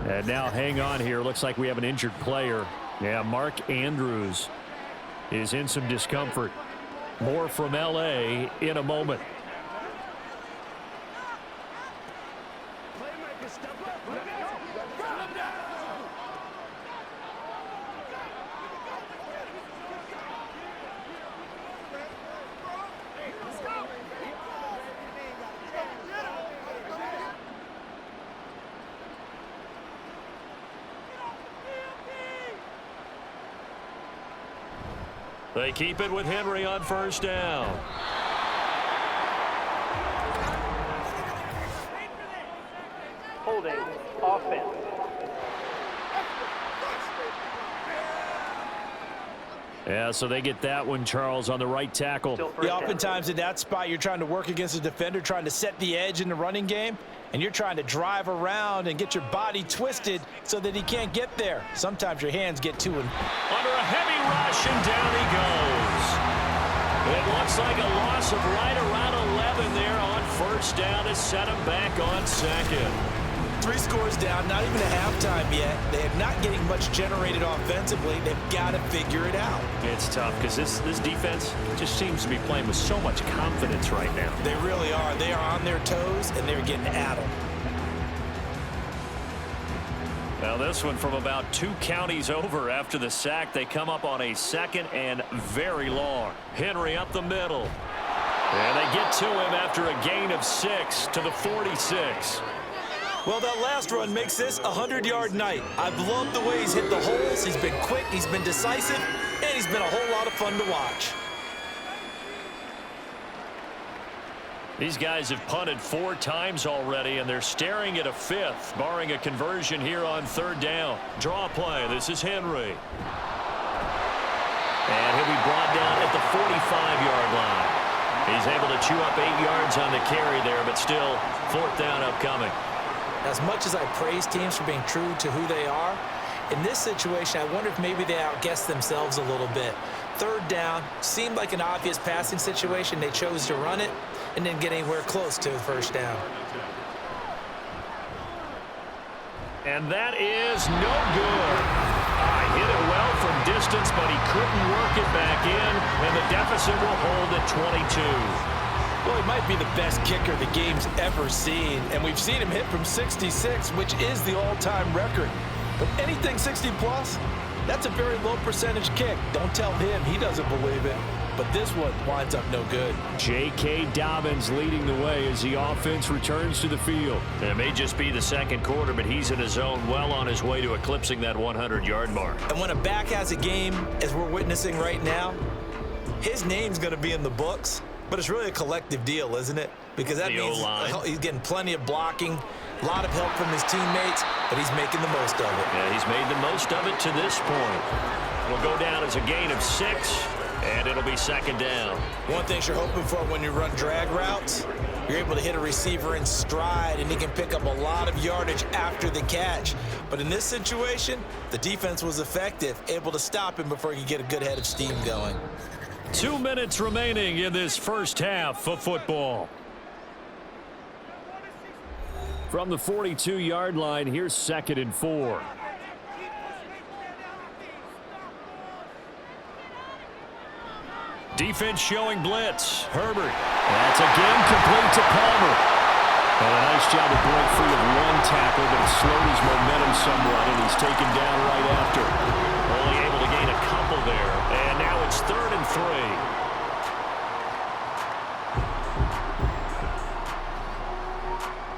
And now hang on here. Looks like we have an injured player. Yeah, Mark Andrews is in some discomfort. More from L.A. in a moment. They keep it with Henry on first down. Holding offense. Yeah, so they get that one, Charles, on the right tackle. Yeah, oftentimes in that spot, you're trying to work against a defender, trying to set the edge in the running game, and you're trying to drive around and get your body twisted so that he can't get there. Sometimes your hands get to him. Under a heavy rush, and down he goes. It looks like a loss of right around 11 there on first down to set him back on second. 3 scores down, not even a halftime yet. They are not getting much generated offensively. They've got to figure it out. It's tough because this defense just seems to be playing with so much confidence right now. They really are. They are on their toes, and they're getting at them. Now this one from about 2 counties over after the sack. They come up on a 2nd and very long. Henry up the middle. And they get to him after a gain of 6 to the 46. Well, that last run makes this a 100-yard night. I've loved the way he's hit the holes. He's been quick, he's been decisive, and he's been a whole lot of fun to watch. These guys have punted 4 times already, and they're staring at a 5th, barring a conversion here on 3rd down. Draw play. This is Henry. And he'll be brought down at the 45-yard line. He's able to chew up 8 yards on the carry there, but still 4th down upcoming. As much as I praise teams for being true to who they are, in this situation, I wonder if maybe they outguessed themselves a little bit. 3rd down seemed like an obvious passing situation. They chose to run it. and didn't get anywhere close to the first down. And that is no good. Hit it well from distance, but he couldn't work it back in, and the deficit will hold at 22. Well, he might be the best kicker the game's ever seen, and we've seen him hit from 66, which is the all-time record. But anything 60-plus, that's a very low percentage kick. Don't tell him he doesn't believe it. But this one winds up no good. J.K. Dobbins leading the way as the offense returns to the field. It may just be the second quarter, but he's in his zone, well on his way to eclipsing that 100-yard mark. And when a back has a game, as we're witnessing right now, his name's going to be in the books. But it's really a collective deal, isn't it? Because that means he's getting plenty of blocking, a lot of help from his teammates, but he's making the most of it. Yeah, he's made the most of it to this point. It'll go down as a gain of 6. And it'll be second down. One thing you're hoping for when you run drag routes, you're able to hit a receiver in stride, and he can pick up a lot of yardage after the catch. But in this situation, the defense was effective, able to stop him before he could get a good head of steam going. 2 minutes remaining in this first half of football. From the 42-yard line, here's 2nd and 4. Defense showing blitz. Herbert. That's again complete to Palmer. And a nice job to break free of one tackle, but it slowed his momentum somewhat, and he's taken down right after. Only able to gain a couple there. And now it's 3rd and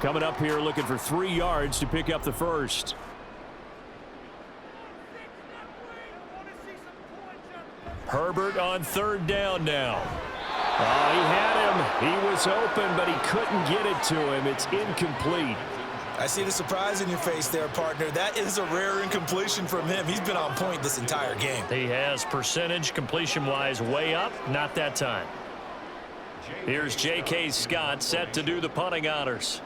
3. Coming up here looking for 3 yards to pick up the first. Herbert on 3rd down now. Oh, he had him. He was open, but he couldn't get it to him. It's incomplete. I see the surprise in your face there, partner. That is a rare incompletion from him. He's been on point this entire game. He has percentage completion-wise way up. Not that time. Here's J.K. Scott set to do the punting honors.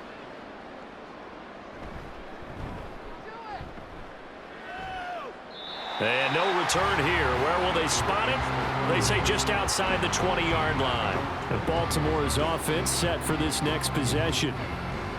And no return here. Where will they spot it? They say just outside the 20-yard line. And Baltimore's offense set for this next possession.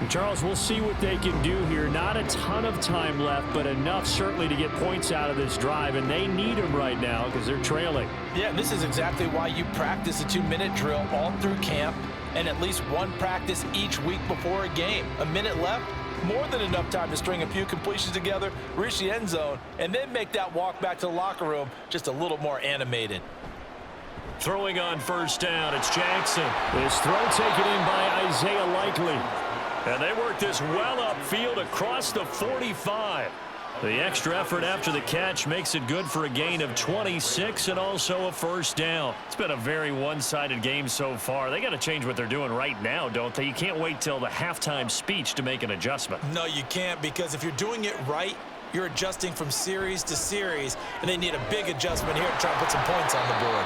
And Charles, we'll see what they can do here. Not a ton of time left, but enough certainly to get points out of this drive, and they need them right now because they're trailing. Yeah, and this is exactly why you practice a 2-minute drill all through camp and at least one practice each week before a game. A minute left, more than enough time to string a few completions together, reach the end zone, and then make that walk back to the locker room just a little more animated. Throwing on 1st down, it's Jackson. This throw taken in by Isaiah Likely. And they work this well upfield across the 45. The extra effort after the catch makes it good for a gain of 26 and also a 1st down. It's been a very one-sided game so far. They got to change what they're doing right now, don't they? You can't wait till the halftime speech to make an adjustment. No, you can't, because if you're doing it right, you're adjusting from series to series, and they need a big adjustment here to try and put some points on the board.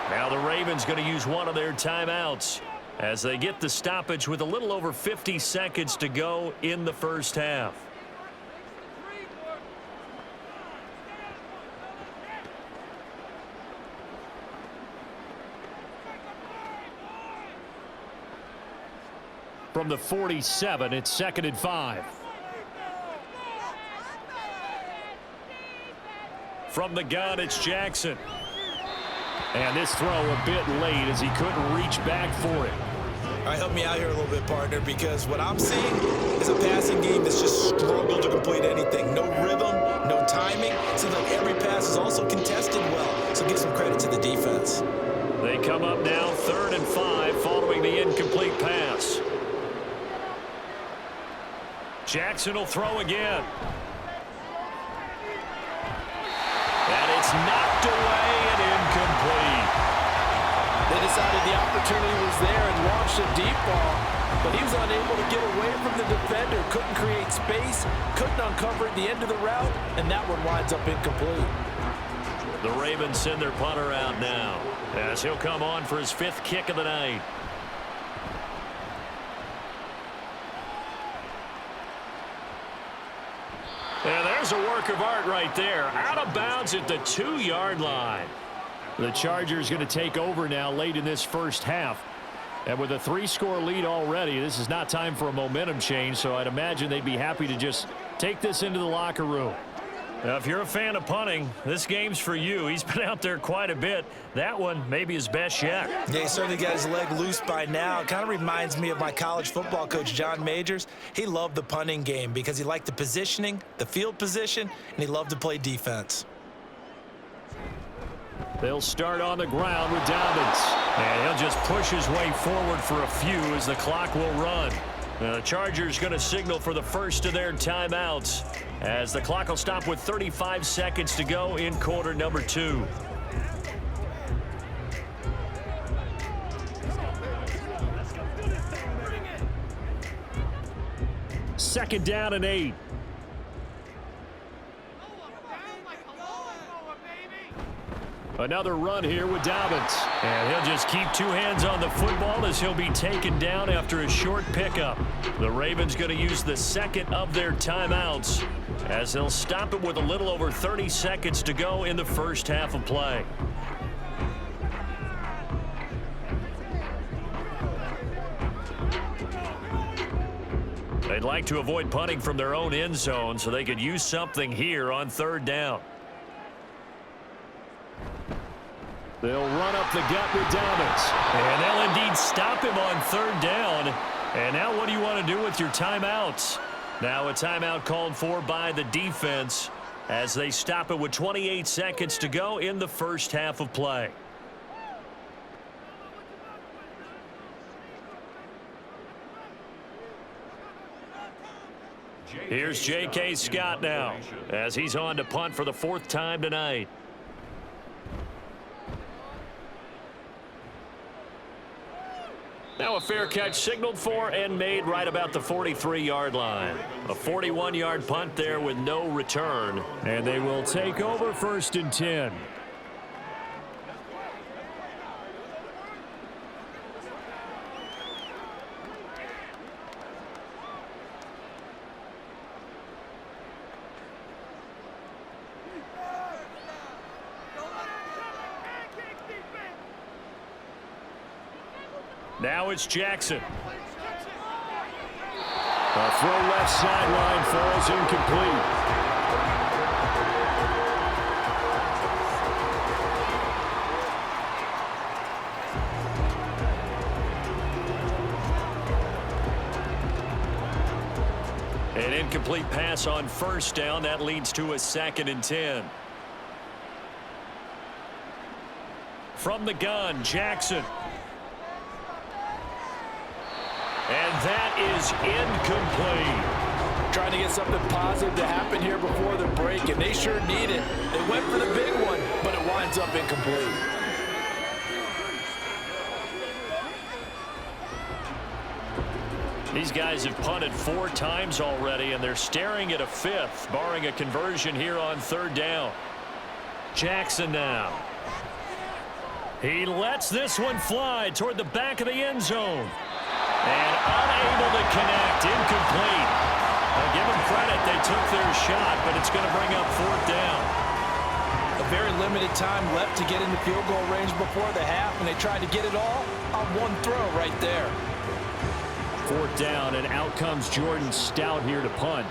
Now the Ravens going to use one of their timeouts as they get the stoppage with a little over 50 seconds to go in the first half. From the 47, it's 2nd and 5. From the gun, it's Jackson. And this throw a bit late as he couldn't reach back for it. All right, help me out here a little bit, partner, because what I'm seeing is a passing game that's just struggled to complete anything. No rhythm, no timing. Seems like every pass is also contested well, so give some credit to the defense. They come up now 3rd and 5 following the incomplete pass. Jackson will throw again. And it's knocked away and incomplete. They decided the opportunity was there and launched a deep ball, but he was unable to get away from the defender, couldn't create space, couldn't uncover at the end of the route, and that one winds up incomplete. The Ravens send their punter out now as he'll come on for his 5th kick of the night. And there's a work of art right there. Out of bounds at the 2-yard line. The Chargers going to take over now late in this first half. And with a 3-score lead already, this is not time for a momentum change, so I'd imagine they'd be happy to just take this into the locker room. Now, if you're a fan of punting, this game's for you. He's been out there quite a bit. That one may be his best yet. Yeah, he certainly got his leg loose by now. It kind of reminds me of my college football coach, John Majors. He loved the punting game because he liked the positioning, the field position, and he loved to play defense. They'll start on the ground with Dobbins. And he'll just push his way forward for a few as the clock will run. Now, the Chargers going to signal for the first of their timeouts as the clock will stop with 35 seconds to go in quarter number 2. Second down and 8. Another run here with Dobbins. And he'll just keep 2 hands on the football as he'll be taken down after a short pickup. The Ravens going to use the second of their timeouts as they'll stop it with a little over 30 seconds to go in the first half of play. They'd like to avoid punting from their own end zone so they could use something here on third down. They'll run up the gut with Dobbins. And they'll indeed stop him on third down. And now what do you want to do with your timeouts? Now a timeout called for by the defense as they stop it with 28 seconds to go in the first half of play. Here's J.K. Scott now as he's on to punt for the 4th time tonight. Now a fair catch signaled for and made right about the 43-yard line. A 41-yard punt there with no return. And they will take over 1st and 10. Now it's Jackson. A throw left sideline falls incomplete. An incomplete pass on first down. That leads to a 2nd and 10. From the gun, Jackson. And that is incomplete. Trying to get something positive to happen here before the break, and they sure need it. They went for the big one, but it winds up incomplete. These guys have punted 4 times already, and they're staring at a 5th, barring a conversion here on third down. Jackson now. He lets this one fly toward the back of the end zone. And unable to connect, incomplete. I'll give them credit, they took their shot, but it's going to bring up 4th down. A very limited time left to get into field goal range before the half, and they tried to get it all on one throw right there. 4th down, and out comes Jordan Stout here to punt.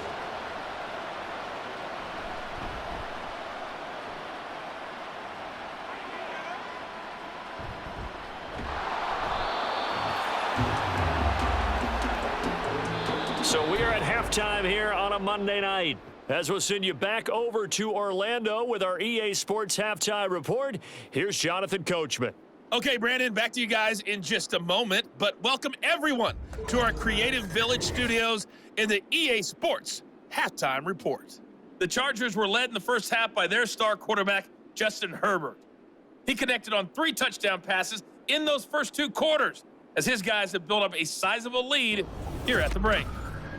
So we are at halftime here on a Monday night. As we'll send you back over to Orlando with our EA Sports Halftime Report, here's Jonathan Coachman. Okay, Brandon, back to you guys in just a moment, but welcome everyone to our Creative Village studios in the EA Sports Halftime Report. The Chargers were led in the first half by their star quarterback, Justin Herbert. He connected on 3 touchdown passes in those first 2 quarters as his guys have built up a sizable lead here at the break.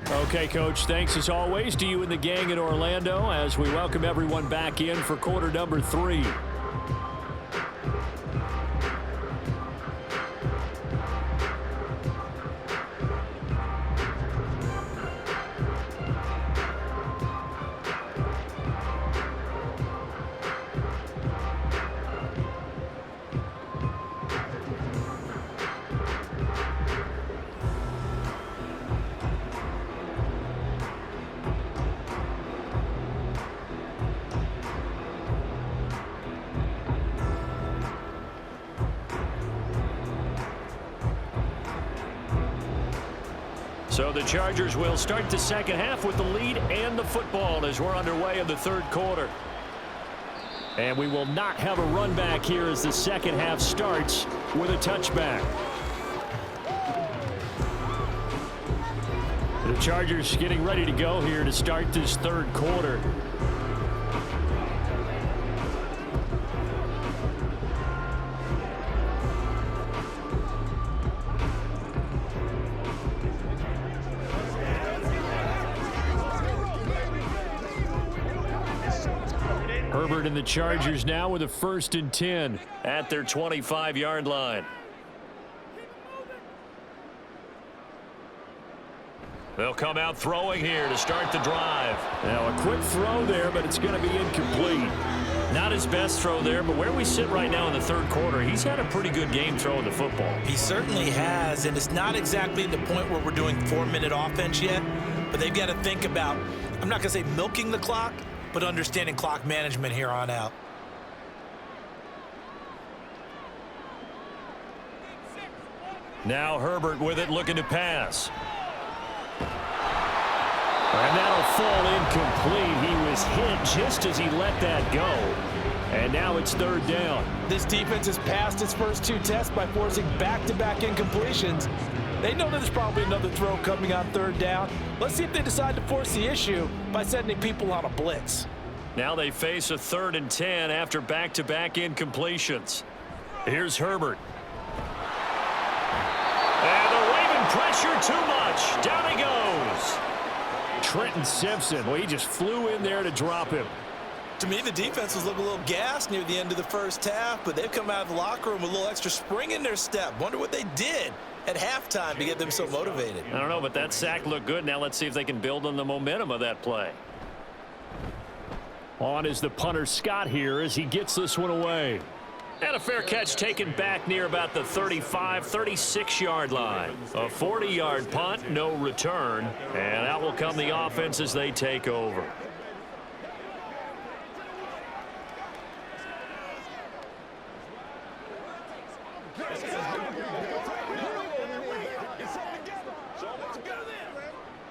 Okay, Coach, thanks as always to you and the gang in Orlando as we welcome everyone back in for quarter number 3. So the Chargers will start the second half with the lead and the football as we're underway in the third quarter. And we will not have a run back here as the second half starts with a touchback. The Chargers getting ready to go here to start this third quarter. Herbert and the Chargers now with a 1st and 10 at their 25-yard line. They'll come out throwing here to start the drive. Now a quick throw there, but it's going to be incomplete. Not his best throw there, but where we sit right now in the third quarter, he's had a pretty good game throwing the football. He certainly has, and it's not exactly the point where we're doing 4-minute offense yet, but they've got to think about, I'm not going to say milking the clock, but understanding clock management here on out. Now Herbert with it, looking to pass. And that'll fall incomplete. He was hit just as he let that go. And now it's 3rd down. This defense has passed its first 2 tests by forcing back-to-back incompletions. They know there's probably another throw coming on 3rd down. Let's see if they decide to force the issue by sending people on a blitz. Now they face a 3rd and 10 after back-to-back incompletions. Here's Herbert. And the Raven pressure too much. Down he goes. Trenton Simpson, well, he just flew in there to drop him. To me, the defense was looking a little gassed near the end of the first half, but they've come out of the locker room with a little extra spring in their step. Wonder what they did at halftime to get them so motivated. I don't know, but that sack looked good. Now let's see if they can build on the momentum of that play. On is the punter Scott here as he gets this one away. And a fair catch taken back near about the 35, 36-yard line. A 40-yard punt, no return. And out will come the offense as they take over.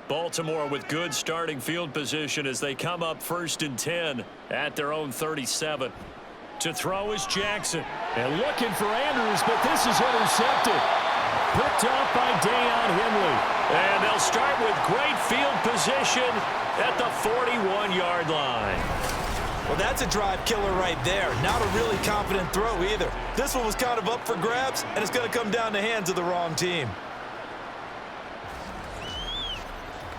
Baltimore with good starting field position as they come up 1st and 10 at their own 37. To throw is Jackson. And looking for Andrews, but this is intercepted. Picked off by Deion Henley. And they'll start with great field position at the 41-yard line. Well, that's a drive killer right there. Not a really confident throw either. This one was kind of up for grabs, and it's going to come down the hands of the wrong team.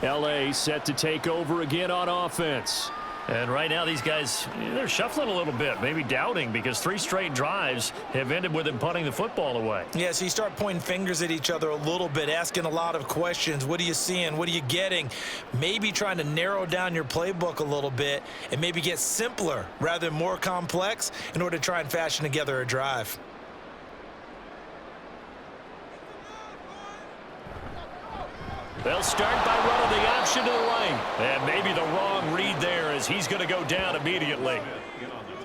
L.A. set to take over again on offense. And right now these guys, they're shuffling a little bit, maybe doubting, because 3 straight drives have ended with them punting the football away. Yeah, so you start pointing fingers at each other a little bit, asking a lot of questions. What are you seeing? What are you getting? Maybe trying to narrow down your playbook a little bit and maybe get simpler rather than more complex in order to try and fashion together a drive. They'll start by running the option to the right. And maybe the wrong read there as he's going to go down immediately.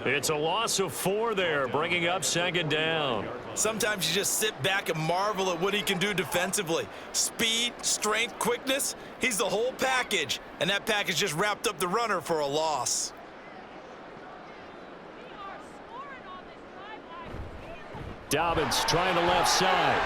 It's a loss of 4 there, bringing up 2nd down. Sometimes you just sit back and marvel at what he can do defensively. Speed, strength, quickness, he's the whole package. And that package just wrapped up the runner for a loss. Dobbins trying the left side.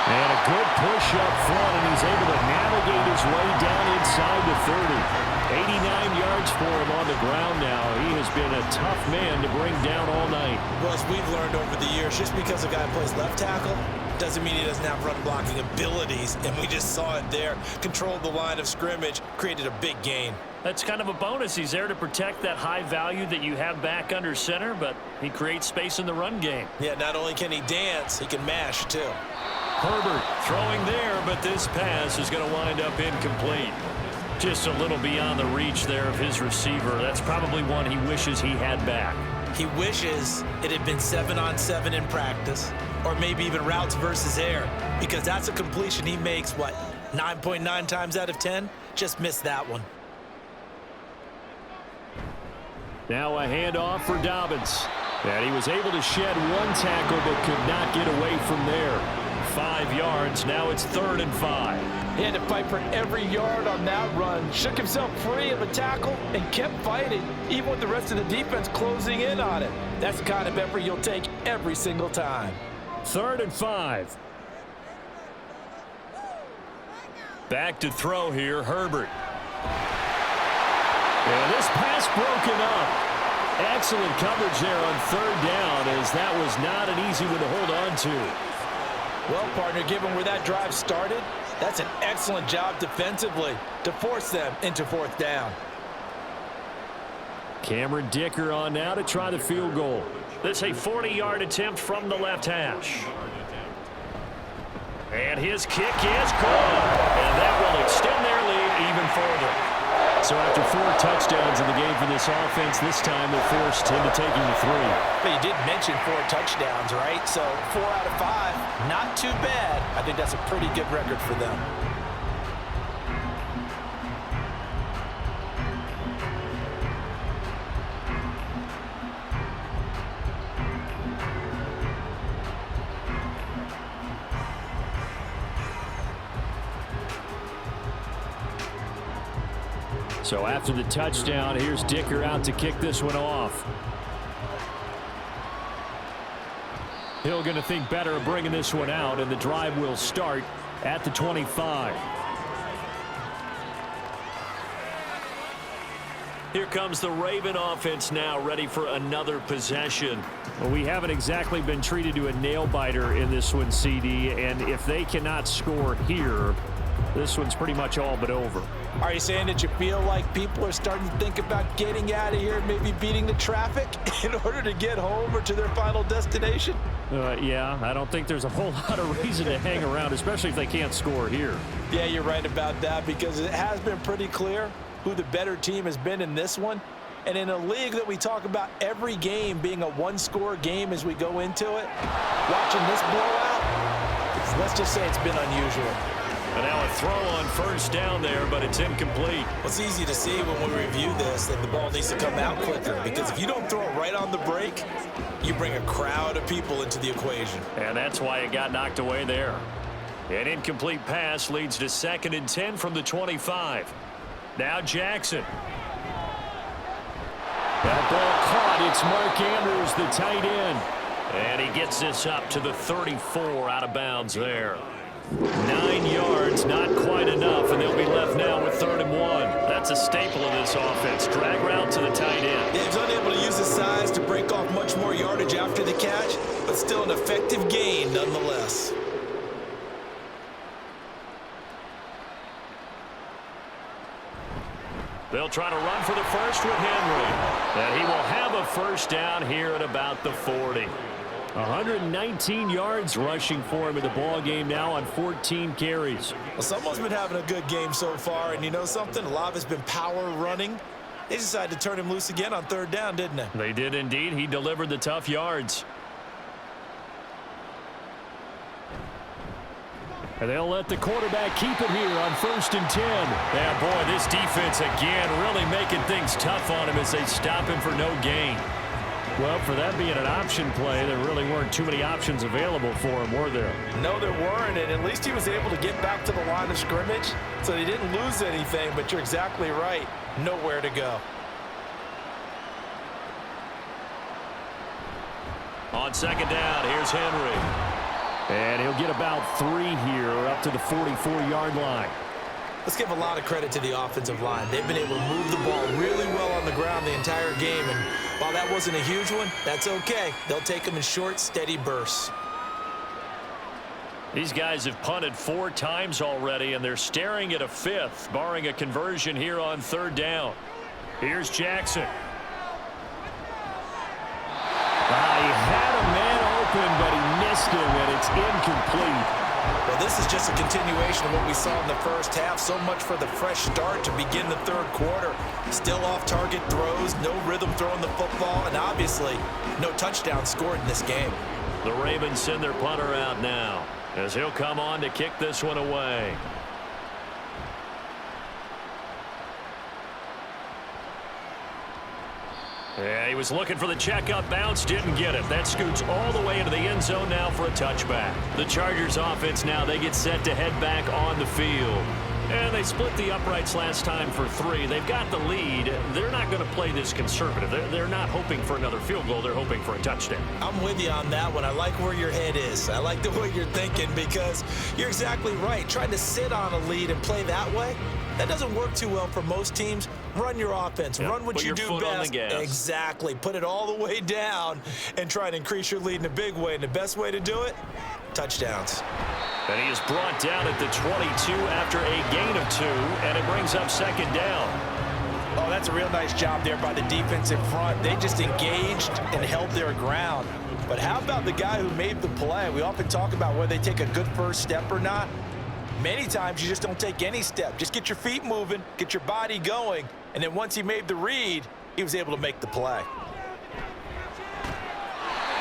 And a good push up front, and he's able to navigate his way down inside the 30. 89 yards for him on the ground now. He has been a tough man to bring down all night. Well, as we've learned over the years, just because a guy plays left tackle doesn't mean he doesn't have run blocking abilities, and we just saw it there. Controlled the line of scrimmage, created a big gain. That's kind of a bonus. He's there to protect that high value that you have back under center, but he creates space in the run game. Yeah, not only can he dance, he can mash too. Herbert throwing there, but this pass is going to wind up incomplete. Just a little beyond the reach there of his receiver. That's probably one he wishes he had back. He wishes it had been 7-on-7 in practice, or maybe even routes versus air, because that's a completion he makes, what, 9.9 times out of 10? Just missed that one. Now a handoff for Dobbins. And he was able to shed 1 tackle, but could not get away from there. 5 yards. Now it's 3rd and 5. He had to fight for every yard on that run. Shook himself free of a tackle and kept fighting, even with the rest of the defense closing in on it. That's the kind of effort you'll take every single time. 3rd and 5. Back to throw here, Herbert. And this pass broken up. Excellent coverage there on 3rd down, as that was not an easy one to hold on to. Well, partner, given where that drive started, that's an excellent job defensively to force them into 4th down. Cameron Dicker on now to try the field goal. This a 40-yard attempt from the left hash. And his kick is good. And that will extend their lead even further. So after 4 touchdowns in the game for this offense, this time they're forced into taking the 3. But you did mention 4 touchdowns, right? So 4 out of 5, not too bad. I think that's a pretty good record for them. So after the touchdown, here's Dicker out to kick this one off. Hill going to think better of bringing this one out, and the drive will start at the 25. Here comes the Raven offense now, ready for another possession. Well, we haven't exactly been treated to a nail-biter in this one, CD, and if they cannot score here, this one's pretty much all but over. Are you saying that you feel like people are starting to think about getting out of here, maybe beating the traffic in order to get home or to their final destination? Yeah, I don't think there's a whole lot of reason to hang around, especially if they can't score here. Yeah, you're right about that, because it has been pretty clear who the better team has been in this one. And in a league that we talk about every game being a one-score game as we go into it, watching this blowout, let's just say it's been unusual. And now a throw on 1st down there, but it's incomplete. Well, it's easy to see when we review this that the ball needs to come out quicker, because if you don't throw it right on the break, you bring a crowd of people into the equation. And that's why it got knocked away there. An incomplete pass leads to 2nd and 10 from the 25. Now Jackson. That ball caught. It's Mark Andrews, the tight end. And he gets this up to the 34 out of bounds there. 9 yards, not quite enough, and they'll be left now with 3rd and 1. That's a staple of this offense. Drag route to the tight end. Yeah, he's unable to use his size to break off much more yardage after the catch, but still an effective gain nonetheless. They'll try to run for the first with Henry. And he will have a 1st down here at about the 40. 119 yards rushing for him in the ball game now on 14 carries. Well, someone's been having a good game so far, and you know something? A lot of it's been power running. They decided to turn him loose again on 3rd down, didn't they? They did indeed. He delivered the tough yards. And they'll let the quarterback keep it here on 1st and 10. Yeah, boy, this defense again really making things tough on him as they stop him for no gain. Well, for that being an option play, there really weren't too many options available for him, were there? No, there weren't, and at least he was able to get back to the line of scrimmage, so he didn't lose anything, but you're exactly right. Nowhere to go. On 2nd down, here's Henry. And he'll get about 3 here, up to the 44-yard line. Let's give a lot of credit to the offensive line. They've been able to move the ball really well on the ground the entire game, and while that wasn't a huge one, that's okay. They'll take them in short, steady bursts. These guys have punted 4 times already, and they're staring at a 5th, barring a conversion here on 3rd down. Here's Jackson. He had a man open, but he missed him, and it's incomplete. Well, this is just a continuation of what we saw in the first half. So much for the fresh start to begin the 3rd quarter. Still off-target throws, no rhythm throwing the football, and obviously no touchdown scored in this game. The Ravens send their punter out now as he'll come on to kick this one away. Yeah, he was looking for the checkup bounce, didn't get it. That scoots all the way into the end zone now for a touchback. The Chargers offense now, they get set to head back on the field. And they split the uprights last time for 3. They've got the lead. They're not going to play this conservative. They're not hoping for another field goal. They're hoping for a touchdown. I'm with you on that one. I like where your head is. I like the way you're thinking because you're exactly right. Trying to sit on a lead and play that way, that doesn't work too well for most teams. Run your offense. Yep. Run what you do best. Put your foot on the gas. Exactly. Put it all the way down and try and increase your lead in a big way. And the best way to do it, touchdowns. And he is brought down at the 22 after a gain of 2, and it brings up second down. Oh, that's a real nice job there by the defense in front. They just engaged and held their ground. But how about the guy who made the play? We often talk about whether they take a good first step or not. Many times you just don't take any step. Just get your feet moving, get your body going, and then once he made the read, he was able to make the play.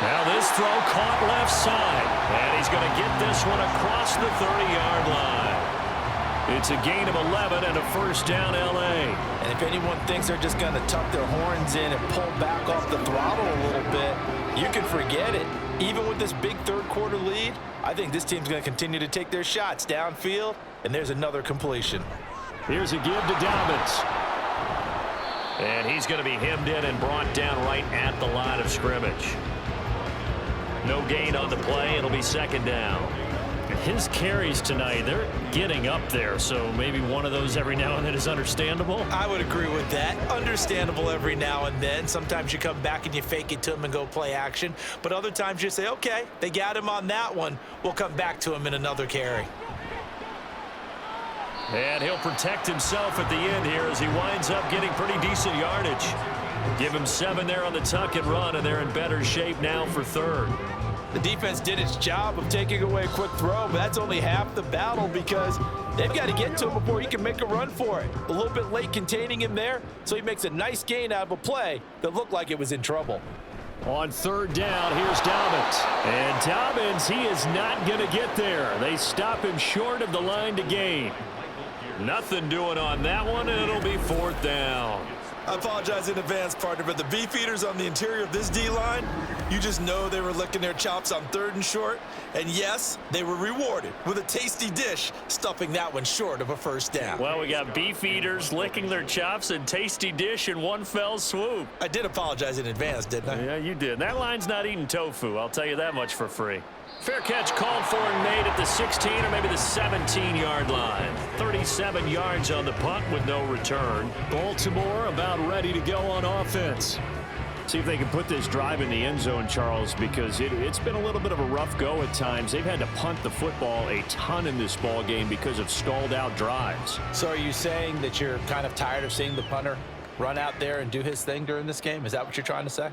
Now this throw caught left side, and he's going to get this one across the 30-yard line. It's a gain of 11 and a first down L.A. And if anyone thinks they're just going to tuck their horns in and pull back off the throttle a little bit, you can forget it. Even with this big third-quarter lead, I think this team's going to continue to take their shots downfield, and there's another completion. Here's a give to Dobbins. And he's going to be hemmed in and brought down right at the line of scrimmage. No gain on the play. It'll be second down. His carries tonight, they're getting up there, so maybe one of those every now and then is understandable. I would agree with that. Understandable every now and then. Sometimes you come back and you fake it to him and go play action. But other times you say, okay, they got him on that one. We'll come back to him in another carry. And he'll protect himself at the end here as he winds up getting pretty decent yardage. Give him 7 there on the tuck and run, and they're in better shape now for third. The defense did its job of taking away a quick throw, but that's only half the battle because they've got to get to him before he can make a run for it. A little bit late containing him there, so he makes a nice gain out of a play that looked like it was in trouble. On third down, here's Dobbins. And Dobbins, he is not going to get there. They stop him short of the line to gain. Nothing doing on that one, and it'll be fourth down. I apologize in advance, partner, but the beefeaters on the interior of this D-line, you just know they were licking their chops on third and short. And yes, they were rewarded with a tasty dish, stuffing that one short of a first down. Well, we got beefeaters licking their chops and tasty dish in one fell swoop. I did apologize in advance, didn't I? Yeah, you did. That line's not eating tofu, I'll tell you that much for free. Fair catch called for and made at the 16 or maybe the 17-yard line. 37 yards on the punt with no return. Baltimore about ready to go on offense. See if they can put this drive in the end zone, Charles, because it's been a little bit of a rough go at times. They've had to punt the football a ton in this ball game because of stalled out drives. So are you saying that you're kind of tired of seeing the punter run out there and do his thing during this game? Is that what you're trying to say?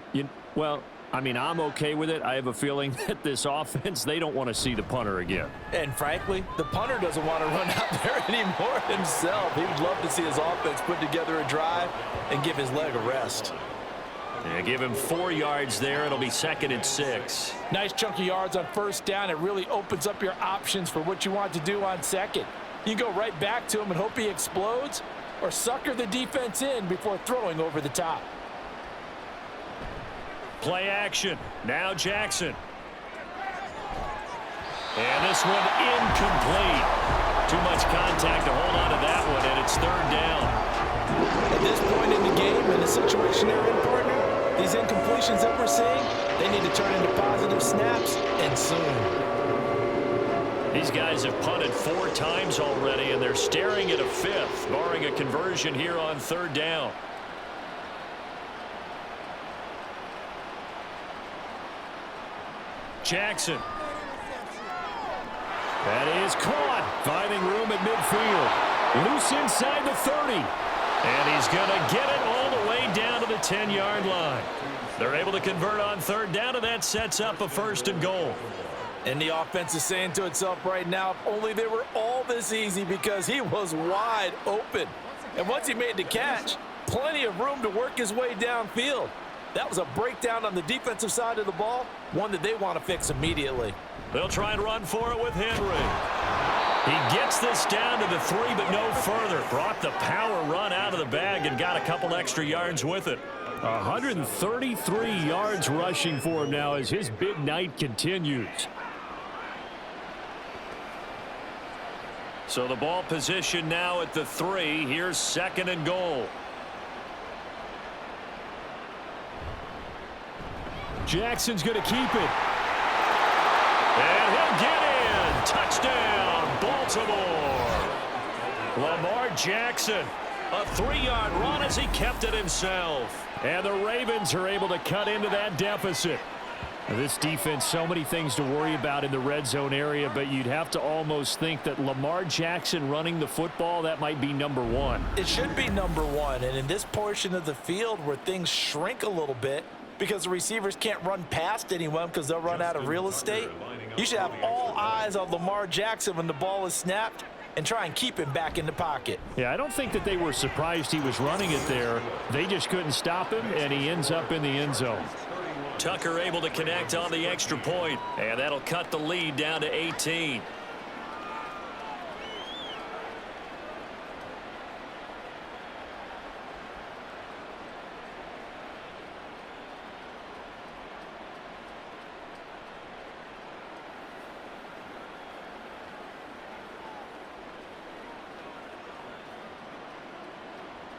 Well, I mean, I'm okay with it. I have a feeling that this offense, they don't want to see the punter again. And frankly, the punter doesn't want to run out there anymore himself. He would love to see his offense put together a drive and give his leg a rest. Yeah, give him 4 yards there. It'll be second and 6. Nice chunk of yards on first down. It really opens up your options for what you want to do on second. You go right back to him and hope he explodes, or sucker the defense in before throwing over the top. Play action. Now Jackson. And this one incomplete. Too much contact to hold on to that one, and it's third down. At this point in the game, in the situation they're in, partner, these incompletions that we're seeing, they need to turn into positive snaps, and soon. These guys have punted 4 times already, and they're staring at a 5th, barring a conversion here on third down. Jackson. That is caught. Finding room at midfield. Loose inside the 30. And he's going to get it all the way down to the 10-yard line. They're able to convert on third down, and that sets up a first and goal. And the offense is saying to itself right now, if only they were all this easy, because he was wide open. And once he made the catch, plenty of room to work his way downfield. That was a breakdown on the defensive side of the ball, one that they want to fix immediately. They'll try and run for it with Henry. He gets this down to the 3, but no further. Brought the power run out of the bag and got a couple extra yards with it. 133 yards rushing for him now as his big night continues. So the ball position now at the 3. Here's 2nd and goal. Jackson's going to keep it. And he'll get in. Touchdown, Baltimore. Lamar Jackson, a 3-yard run as he kept it himself. And the Ravens are able to cut into that deficit. Now, this defense, so many things to worry about in the red zone area, but you'd have to almost think that Lamar Jackson running the football, that might be number 1. It should be number 1, and in this portion of the field where things shrink a little bit because the receivers can't run past anyone because they'll run out of real estate, you should have all eyes on Lamar Jackson when the ball is snapped and try and keep him back in the pocket. Yeah, I don't think that they were surprised he was running it there. They just couldn't stop him, and he ends up in the end zone. Tucker able to connect on the extra point, and that'll cut the lead down to 18.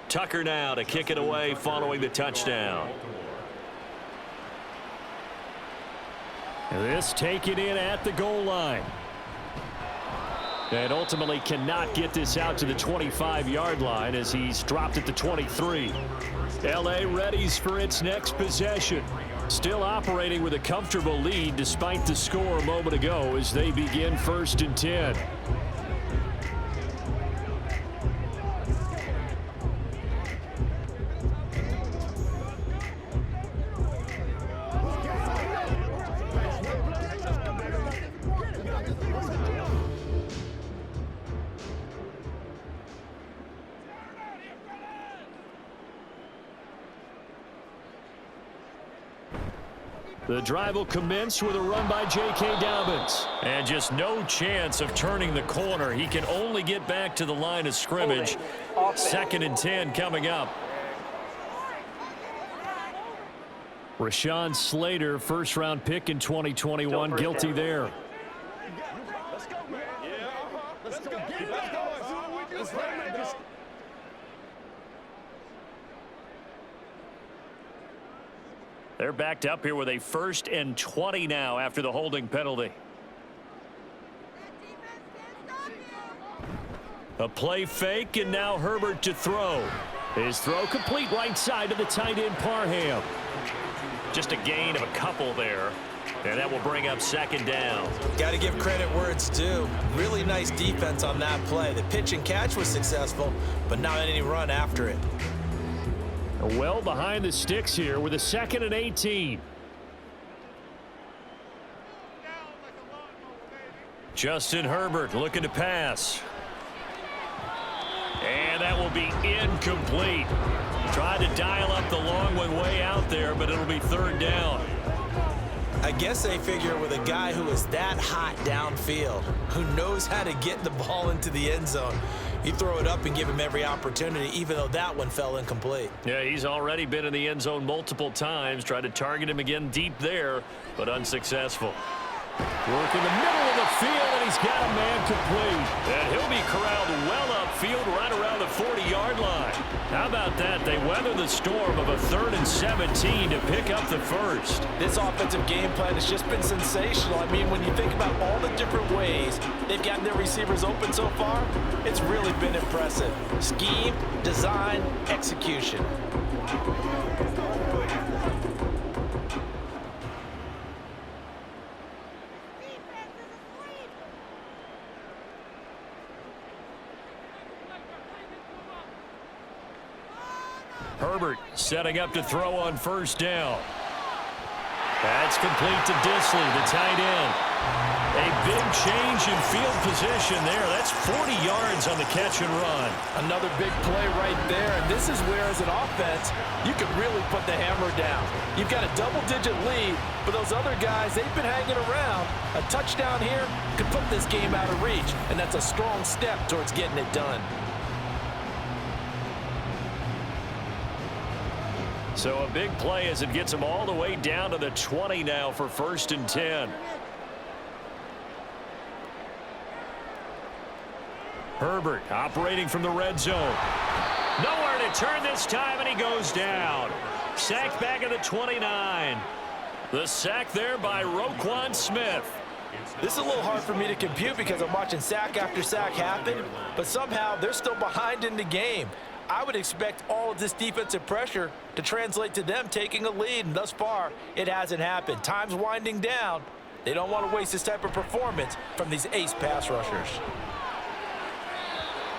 Tucker now to kick it away following the touchdown. This taken in at the goal line. And ultimately cannot get this out to the 25-yard line as he's dropped at the 23. L.A. readies for its next possession. Still operating with a comfortable lead despite the score a moment ago as they begin 1st and 10. The drive will commence with a run by J.K. Dobbins. And just no chance of turning the corner. He can only get back to the line of scrimmage. 2nd and 10 coming up. Rashawn Slater, first-round pick in 2021, guilty there. They're backed up here with a 1st and 20 now after the holding penalty. A play fake, and now Herbert to throw. His throw complete right side to the tight end Parham. Just a gain of a couple there. And that will bring up 2nd down. Got to give credit where it's due. Really nice defense on that play. The pitch and catch was successful, but not any run after it. Well behind the sticks here with a 2nd and 18. Justin Herbert looking to pass. And that will be incomplete. Tried to dial up the long one way out there, but it'll be 3rd down. I guess they figure with a guy who is that hot downfield, who knows how to get the ball into the end zone, you throw it up and give him every opportunity, even though that one fell incomplete. Yeah, he's already been in the end zone multiple times. Tried to target him again deep there, but unsuccessful. Work in the middle of the field, and he's got a man complete. And he'll be corralled well upfield right around the 40-yard line. How about that? They weather the storm of a 3rd and 17 to pick up the 1st. This offensive game plan has just been sensational. I mean, when you think about all the different ways they've gotten their receivers open so far, it's really been impressive. Scheme, design, execution. Herbert setting up to throw on 1st down. That's complete to Disley, the tight end. A big change in field position there. That's 40 yards on the catch and run. Another big play right there, and this is where, as an offense, you can really put the hammer down. You've got a double-digit lead, but those other guys, they've been hanging around. A touchdown here could put this game out of reach, and that's a strong step towards getting it done. So a big play as it gets them all the way down to the 20 now for 1st and 10. Herbert operating from the red zone. Nowhere to turn this time, and he goes down. Sacked back at the 29. The sack there by Roquan Smith. This is a little hard for me to compute because I'm watching sack after sack happen, but somehow they're still behind in the game. I would expect all of this defensive pressure to translate to them taking a lead, and thus far, it hasn't happened. Time's winding down. They don't want to waste this type of performance from these ace pass rushers.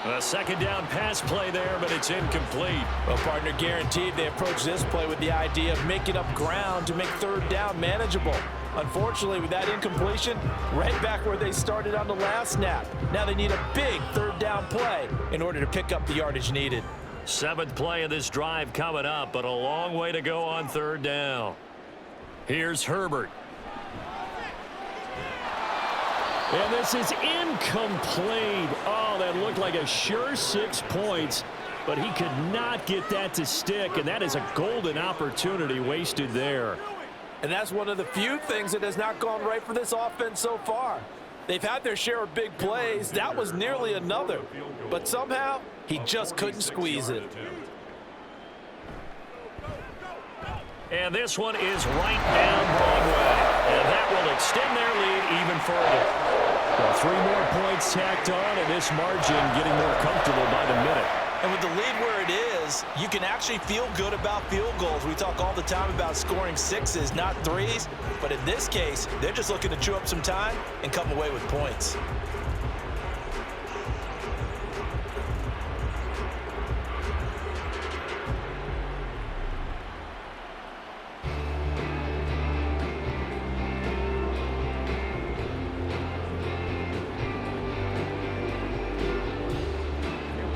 A 2nd down pass play there, but it's incomplete. Well, partner, guaranteed they approach this play with the idea of making up ground to make 3rd down manageable. Unfortunately, with that incompletion, right back where they started on the last snap. Now they need a big 3rd down play in order to pick up the yardage needed. 7th play of this drive coming up, but a long way to go on 3rd down. Here's Herbert. And this is incomplete. Oh, that looked like a sure 6 points, but he could not get that to stick, and that is a golden opportunity wasted there. And that's one of the few things that has not gone right for this offense so far. They've had their share of big plays. That was nearly another. But somehow, he just couldn't squeeze it. And this one is right down Broadway. And that will extend their lead even further. Well, 3 more points tacked on, and this margin getting more comfortable by the minute. And with the lead where it is, you can actually feel good about field goals. We talk all the time about scoring 6s, not 3s. But in this case, they're just looking to chew up some time and come away with points.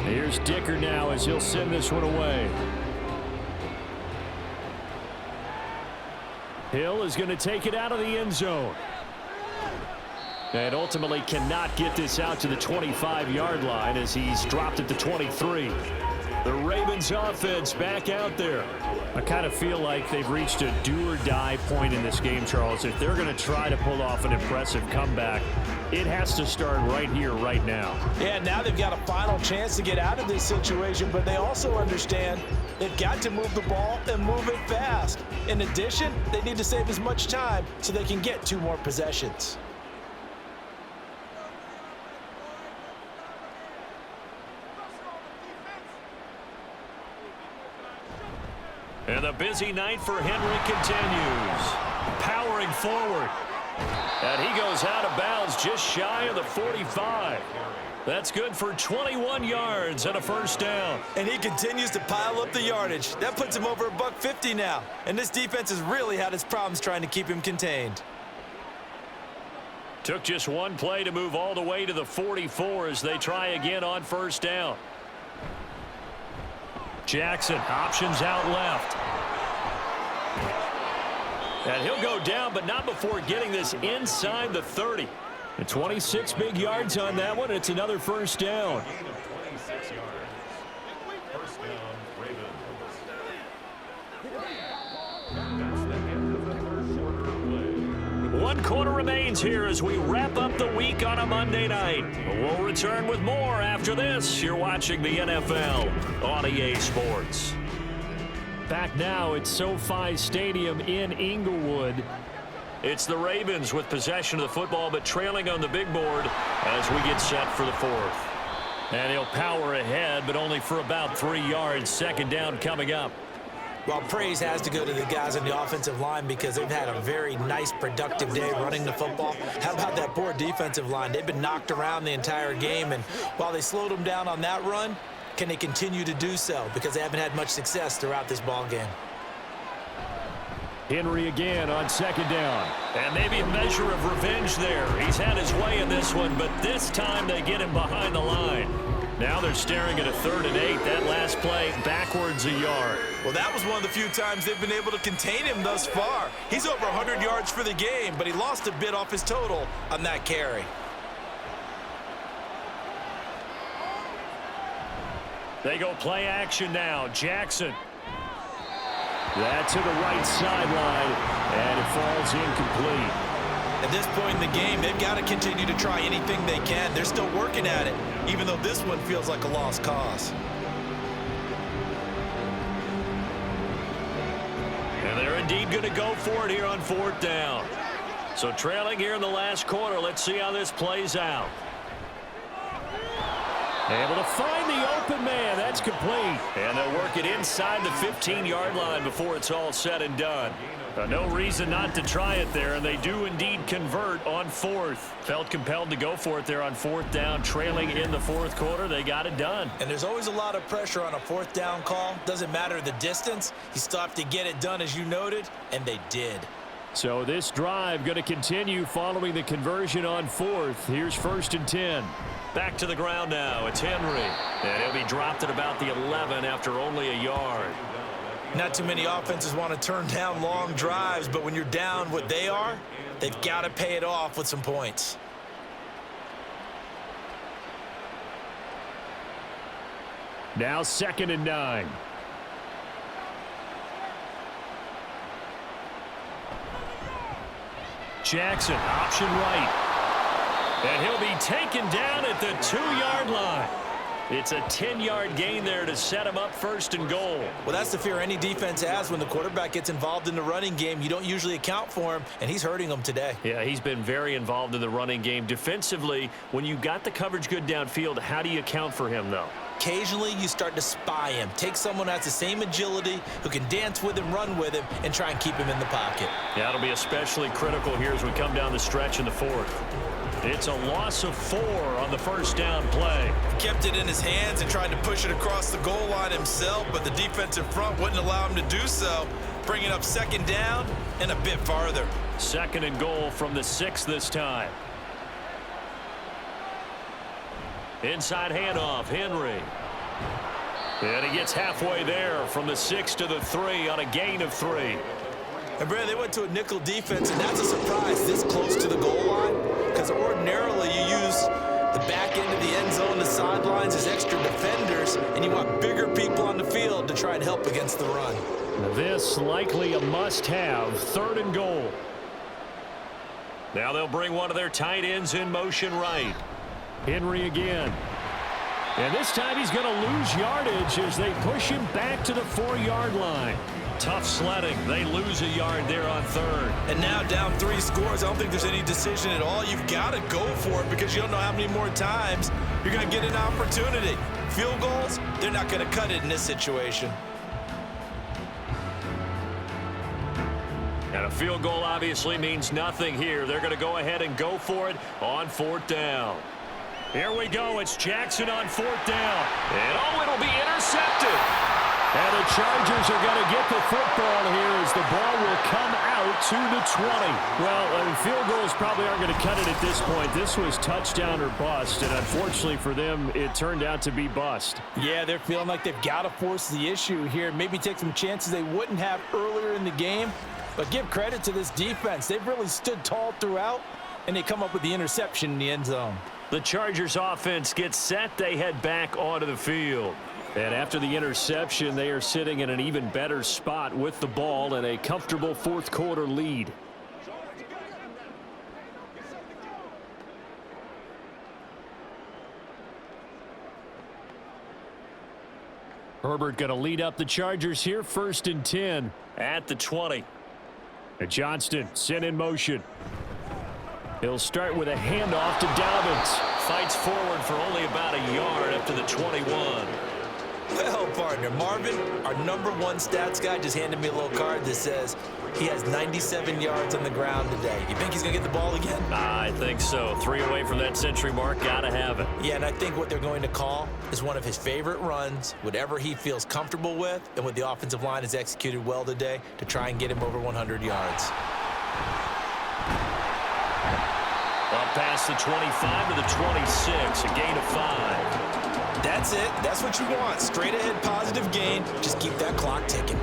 Here's Dicker now as he'll send this one away. Hill is going to take it out of the end zone. And ultimately cannot get this out to the 25-yard line as he's dropped at the 23. The Ravens offense back out there. I kind of feel like they've reached a do-or-die point in this game, Charles. If they're going to try to pull off an impressive comeback, it has to start right here, right now. Yeah, now they've got a final chance to get out of this situation, but they also understand they've got to move the ball and move it fast. In addition, they need to save as much time so they can get 2 more possessions. And the busy night for Henry continues. Powering forward. And he goes out of bounds just shy of the 45. That's good for 21 yards and a 1st down. And he continues to pile up the yardage. That puts him over $150 now. And this defense has really had its problems trying to keep him contained. Took just 1 play to move all the way to the 44 as they try again on 1st down. Jackson options out left. And he'll go down, but not before getting this inside the 30. And 26 big yards on that one. It's another 1st down. 1 quarter remains here as we wrap up the week on a Monday night. We'll return with more after this. You're watching the NFL on EA Sports. Back now at SoFi Stadium in Inglewood. It's the Ravens with possession of the football, but trailing on the big board as we get set for the 4th. And he'll power ahead, but only for about 3 yards. 2nd down coming up. Well, praise has to go to the guys on the offensive line because they've had a very nice, productive day running the football. How about that poor defensive line? They've been knocked around the entire game, and while they slowed them down on that run, can they continue to do so? Because they haven't had much success throughout this ball game. Henry again on 2nd down. And maybe a measure of revenge there. He's had his way in this one, but this time they get him behind the line. Now they're staring at a 3rd and 8. That last play backwards a yard. Well, that was one of the few times they've been able to contain him thus far. He's over 100 yards for the game, but he lost a bit off his total on that carry. They go play action now. Jackson. That to the right sideline, and it falls incomplete. At this point in the game, they've got to continue to try anything they can. They're still working at it, even though this one feels like a lost cause. And they're indeed going to go for it here on 4th down. So trailing here in the last quarter, let's see how this plays out. Able to find the open man. That's complete. And they'll work it inside the 15-yard line before it's all said and done. No reason not to try it there, and they do indeed convert on 4th. Felt compelled to go for it there on 4th down, trailing in the 4th quarter. They got it done. And there's always a lot of pressure on a 4th down call. Doesn't matter the distance. You still have to get it done, as you noted, and they did. So this drive going to continue following the conversion on 4th. Here's 1st and 10. Back to the ground now. It's Henry. And he'll be dropped at about the 11 after only a yard. Not too many offenses want to turn down long drives, but when you're down what they are, they've got to pay it off with some points. Now 2nd and 9. Jackson, option right. And he'll be taken down at the 2-yard line. It's a 10-yard gain there to set him up 1st and goal. Well, that's the fear any defense has when the quarterback gets involved in the running game. You don't usually account for him, and he's hurting them today. Yeah, he's been very involved in the running game. Defensively, when you got the coverage good downfield, how do you account for him, though? Occasionally, you start to spy him. Take someone who has the same agility, who can dance with him, run with him, and try and keep him in the pocket. Yeah, it'll be especially critical here as we come down the stretch in the 4th. It's a loss of 4 on the 1st down play. Kept it in his hands and tried to push it across the goal line himself, but the defensive front wouldn't allow him to do so. Bringing up 2nd down and a bit farther. 2nd and goal from the 6 this time. Inside handoff, Henry. And he gets halfway there from the 6 to the 3 on a gain of 3. And, Brad, they went to a nickel defense, and that's a surprise this close to the goal line, because ordinarily you use the back end of the end zone, the sidelines as extra defenders, and you want bigger people on the field to try and help against the run. This likely a must-have. 3rd and goal. Now they'll bring one of their tight ends in motion right. Henry again. And this time he's going to lose yardage as they push him back to the 4-yard line. Tough sledding. They lose a yard there on 3rd. And now down 3 scores. I don't think there's any decision at all. You've got to go for it because you don't know how many more times you're going to get an opportunity. Field goals, they're not going to cut it in this situation. And a field goal obviously means nothing here. They're going to go ahead and go for it on 4th down. Here we go. It's Jackson on 4th down. And, it'll be intercepted. And the Chargers are going to get the football here as the ball will come out to the 20. Well, field goals probably aren't going to cut it at this point. This was touchdown or bust, and unfortunately for them, it turned out to be bust. Yeah, they're feeling like they've got to force the issue here. Maybe take some chances they wouldn't have earlier in the game. But give credit to this defense. They've really stood tall throughout, and they come up with the interception in the end zone. The Chargers offense gets set. They head back onto the field. And after the interception, they are sitting in an even better spot with the ball and a comfortable 4th quarter lead. Herbert going to lead up the Chargers here, 1st and 10. At the 20. And Johnston sent in motion. He'll start with a handoff to Dobbins. Fights forward for only about a yard up to the 21. Well, partner, Marvin, our #1 stats guy, just handed me a little card that says he has 97 yards on the ground today. You think he's going to get the ball again? I think so. 3 away from that century mark. Got to have it. Yeah, and I think what they're going to call is one of his favorite runs, whatever he feels comfortable with, and what the offensive line has executed well today to try and get him over 100 yards. Up past the 25 to the 26, a gain of 5. That's it. That's what you want. Straight ahead positive gain. Just keep that clock ticking.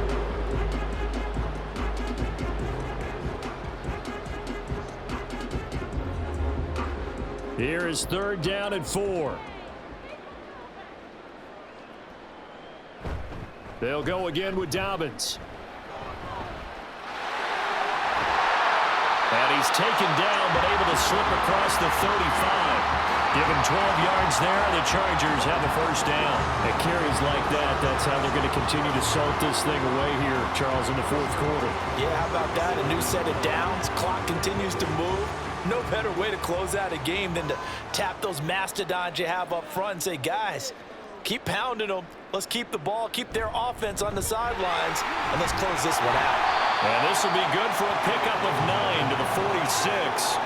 Here is 3rd down and 4. They'll go again with Dobbins. And he's taken down, but able to slip across the 35. Given 12 yards there, the Chargers have a first down. At carries like that, that's how they're going to continue to salt this thing away here, Charles, in the fourth quarter. Yeah, how about that? A new set of downs. Clock continues to move. No better way to close out a game than to tap those mastodons you have up front and say, guys, keep pounding them. Let's keep the ball, keep their offense on the sidelines, and let's close this one out. And this will be good for a pickup of 9 to the 46.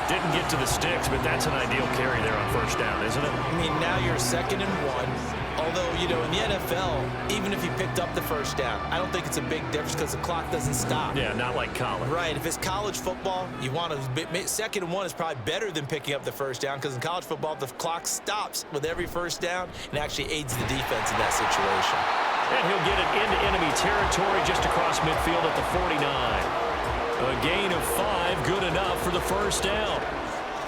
Didn't get to the sticks, but that's an ideal carry there on first down, isn't it? I mean, now you're 2nd and 1. Although, you know, in the NFL, even if you picked up the first down, I don't think it's a big difference because the clock doesn't stop. Yeah, not like college. Right. If it's college football, you want to 2nd and 1 is probably better than picking up the first down because in college football, the clock stops with every first down and actually aids the defense in that situation. And he'll get it into enemy territory just across midfield at the 49. A gain of 5, good enough for the first down.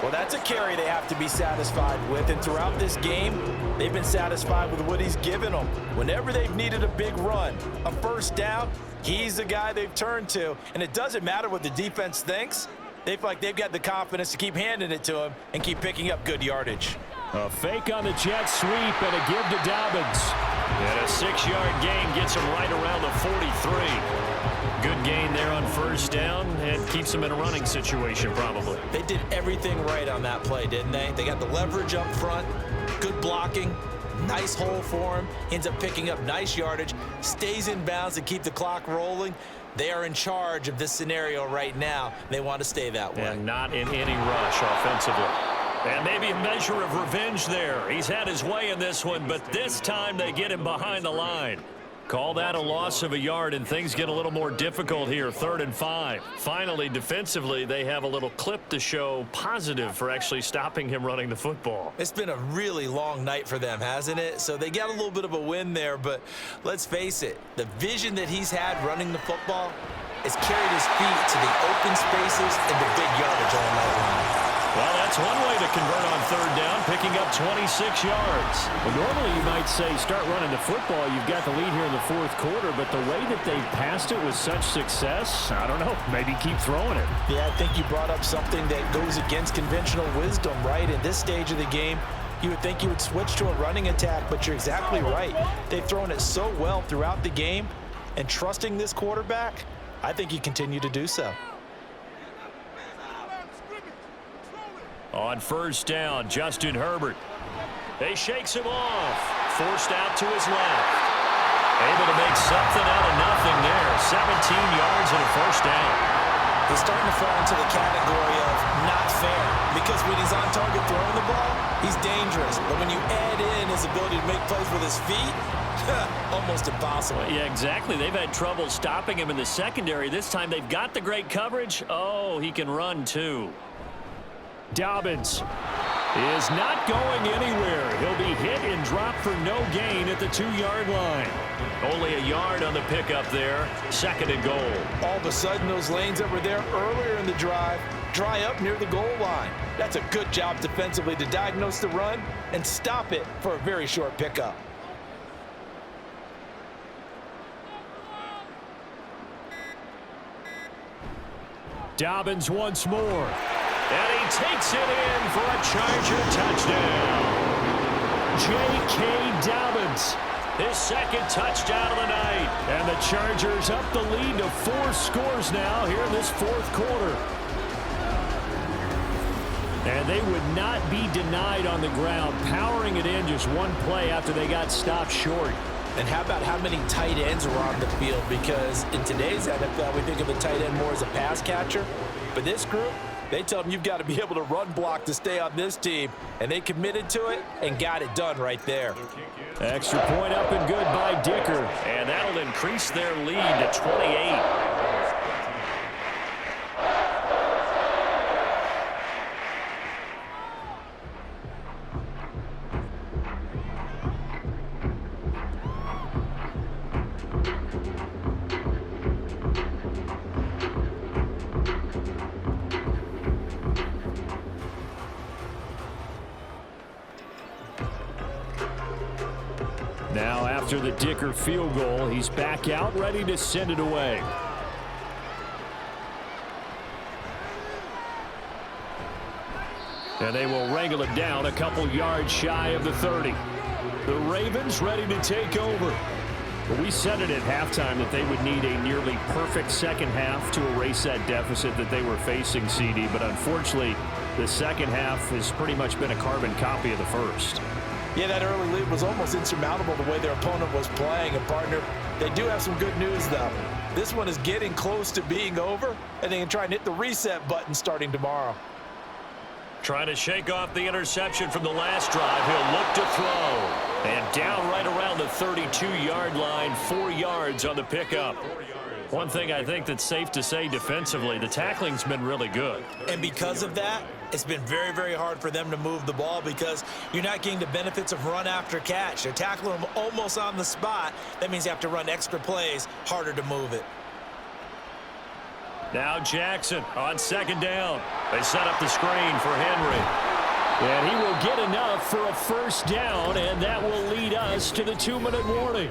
Well, that's a carry they have to be satisfied with, and throughout this game, they've been satisfied with what he's given them. Whenever they've needed a big run, a first down, he's the guy they've turned to, and it doesn't matter what the defense thinks. They feel like they've got the confidence to keep handing it to him and keep picking up good yardage. A fake on the jet sweep and a give to Dobbins. And a 6-yard gain gets him right around the 43. Good gain there on first down and keeps him in a running situation probably. They did everything right on that play, didn't they? They got the leverage up front, good blocking, nice hole for him, ends up picking up nice yardage, stays in bounds to keep the clock rolling. They are in charge of this scenario right now. They want to stay that way. And not in any rush offensively. And maybe a measure of revenge there. He's had his way in this one, but this time they get him behind the line. Call that a loss of a yard, and things get a little more difficult here, 3rd and 5. Finally, defensively, they have a little clip to show positive for actually stopping him running the football. It's been a really long night for them, hasn't it? So they got a little bit of a win there, but let's face it, the vision that he's had running the football has carried his feet to the open spaces and the big yardage all night long. Well, that's one way to convert on 3rd down, picking up 26 yards. Well, normally you might say start running the football. You've got the lead here in the fourth quarter, but the way that they've passed it with such success, I don't know, maybe keep throwing it. Yeah, I think you brought up something that goes against conventional wisdom, right? At this stage of the game, you would think you would switch to a running attack, but you're exactly right. They've thrown it so well throughout the game, and trusting this quarterback, I think you continue to do so. On first down, Justin Herbert. He shakes him off. Forced out to his left. Able to make something out of nothing there. 17 yards and a first down. He's starting to fall into the category of not fair because when he's on target throwing the ball, he's dangerous. But when you add in his ability to make plays with his feet, almost impossible. Yeah, exactly. They've had trouble stopping him in the secondary. This time they've got the great coverage. Oh, he can run too. Dobbins is not going anywhere. He'll be hit and dropped for no gain at the 2-yard line. Only a yard on the pickup there. 2nd and goal. All of a sudden, those lanes that were there earlier in the drive dry up near the goal line. That's a good job defensively to diagnose the run and stop it for a very short pickup. Dobbins once more. And he takes it in for a Charger touchdown. J.K. Dobbins, his 2nd touchdown of the night. And the Chargers up the lead to 4 scores now here in this fourth quarter. And they would not be denied on the ground, powering it in just one play after they got stopped short. And how about how many tight ends were on the field? Because in today's NFL, we think of a tight end more as a pass catcher. But this group, they tell them you've got to be able to run block to stay on this team. And they committed to it and got it done right there. Extra point up and good by Dicker. And that'll increase their lead to 28. Now after the Dicker field goal, he's back out ready to send it away. And they will wrangle it down a couple yards shy of the 30. The Ravens ready to take over. Well, we said it at halftime that they would need a nearly perfect second half to erase that deficit that they were facing, CD. But unfortunately, the second half has pretty much been a carbon copy of the first. Yeah, that early lead was almost insurmountable the way their opponent was playing. And, partner, they do have some good news, though. This one is getting close to being over, and they can try and hit the reset button starting tomorrow. Trying to shake off the interception from the last drive. He'll look to throw. And down right around the 32-yard line, 4 yards on the pickup. One thing I think that's safe to say defensively, the tackling's been really good. And because of that, it's been very, very hard for them to move the ball because you're not getting the benefits of run after catch. They're tackling them almost on the spot. That means you have to run extra plays, harder to move it. Now Jackson on second down. They set up the screen for Henry. And he will get enough for a first down, and that will lead us to the 2-minute warning.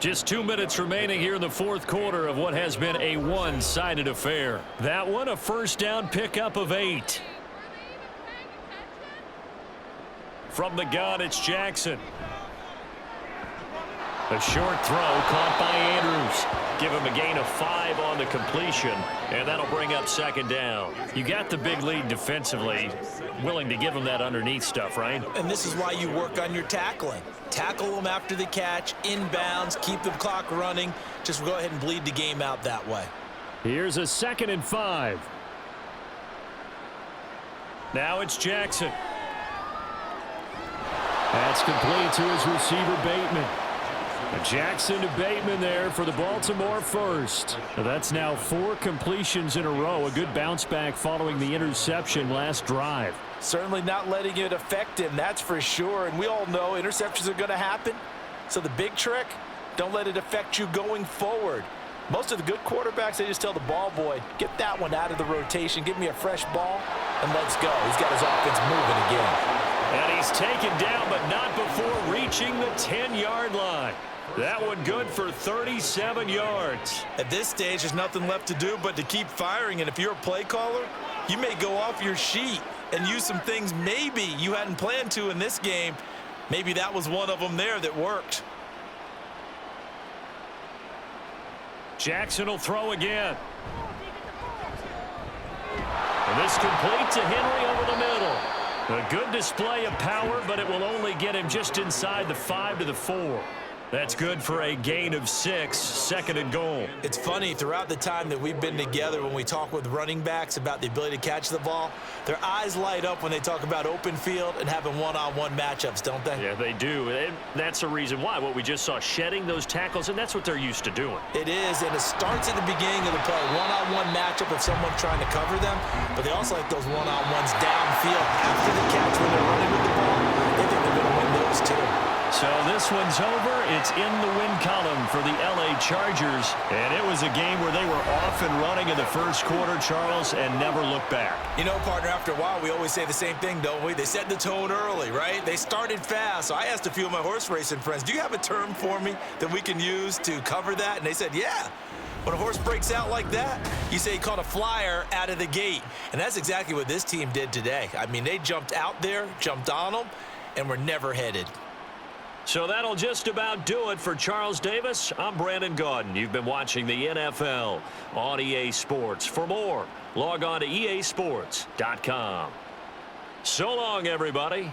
Just 2 minutes remaining here in the fourth quarter of what has been a one-sided affair. That one, a first down pickup of 8. From the gun, it's Jackson. A short throw caught by Andrews. Give him a gain of 5 on the completion, and that'll bring up second down. You got the big lead defensively, willing to give him that underneath stuff, right? And this is why you work on your tackling. Tackle them after the catch, inbounds, keep the clock running. Just go ahead and bleed the game out that way. Here's a 2nd and 5. Now it's Jackson. That's complete to his receiver, Bateman. Jackson to Bateman there for the Baltimore first. That's now 4 completions in a row. A good bounce back following the interception last drive. Certainly not letting it affect him, that's for sure. And we all know interceptions are going to happen. So the big trick, don't let it affect you going forward. Most of the good quarterbacks, they just tell the ball boy, get that one out of the rotation, give me a fresh ball, and let's go. He's got his offense moving again. And he's taken down, but not before reaching the 10-yard line. That one good for 37 yards. At this stage, there's nothing left to do but to keep firing. And if you're a play caller, you may go off your sheet and use some things maybe you hadn't planned to in this game. Maybe that was one of them there that worked. Jackson will throw again. And this complete to Henry over the middle. A good display of power, but it will only get him just inside the 5 to the 4. That's good for a gain of 6, 2nd and goal. It's funny, throughout the time that we've been together, when we talk with running backs about the ability to catch the ball, their eyes light up when they talk about open field and having one-on-one matchups, don't they? Yeah, they do. And that's the reason why. What we just saw, shedding those tackles, and that's what they're used to doing. It is, and it starts at the beginning of the play. One-on-one matchup with someone trying to cover them, but they also like those one-on-ones downfield after the catch when they're running with the ball. They think they're going to win those too. So this one's over. It's in the win column for the L.A. Chargers. And it was a game where they were off and running in the first quarter, Charles, and never looked back. You know, partner, after a while, we always say the same thing, don't we? They set the tone early, right? They started fast. So I asked a few of my horse racing friends, do you have a term for me that we can use to cover that? And they said, yeah. When a horse breaks out like that, you say he caught a flyer out of the gate. And that's exactly what this team did today. I mean, they jumped out there, jumped on them, and were never headed. So that'll just about do it for Charles Davis. I'm Brandon Gaudin. You've been watching the NFL on EA Sports. For more, log on to easports.com. So long, everybody.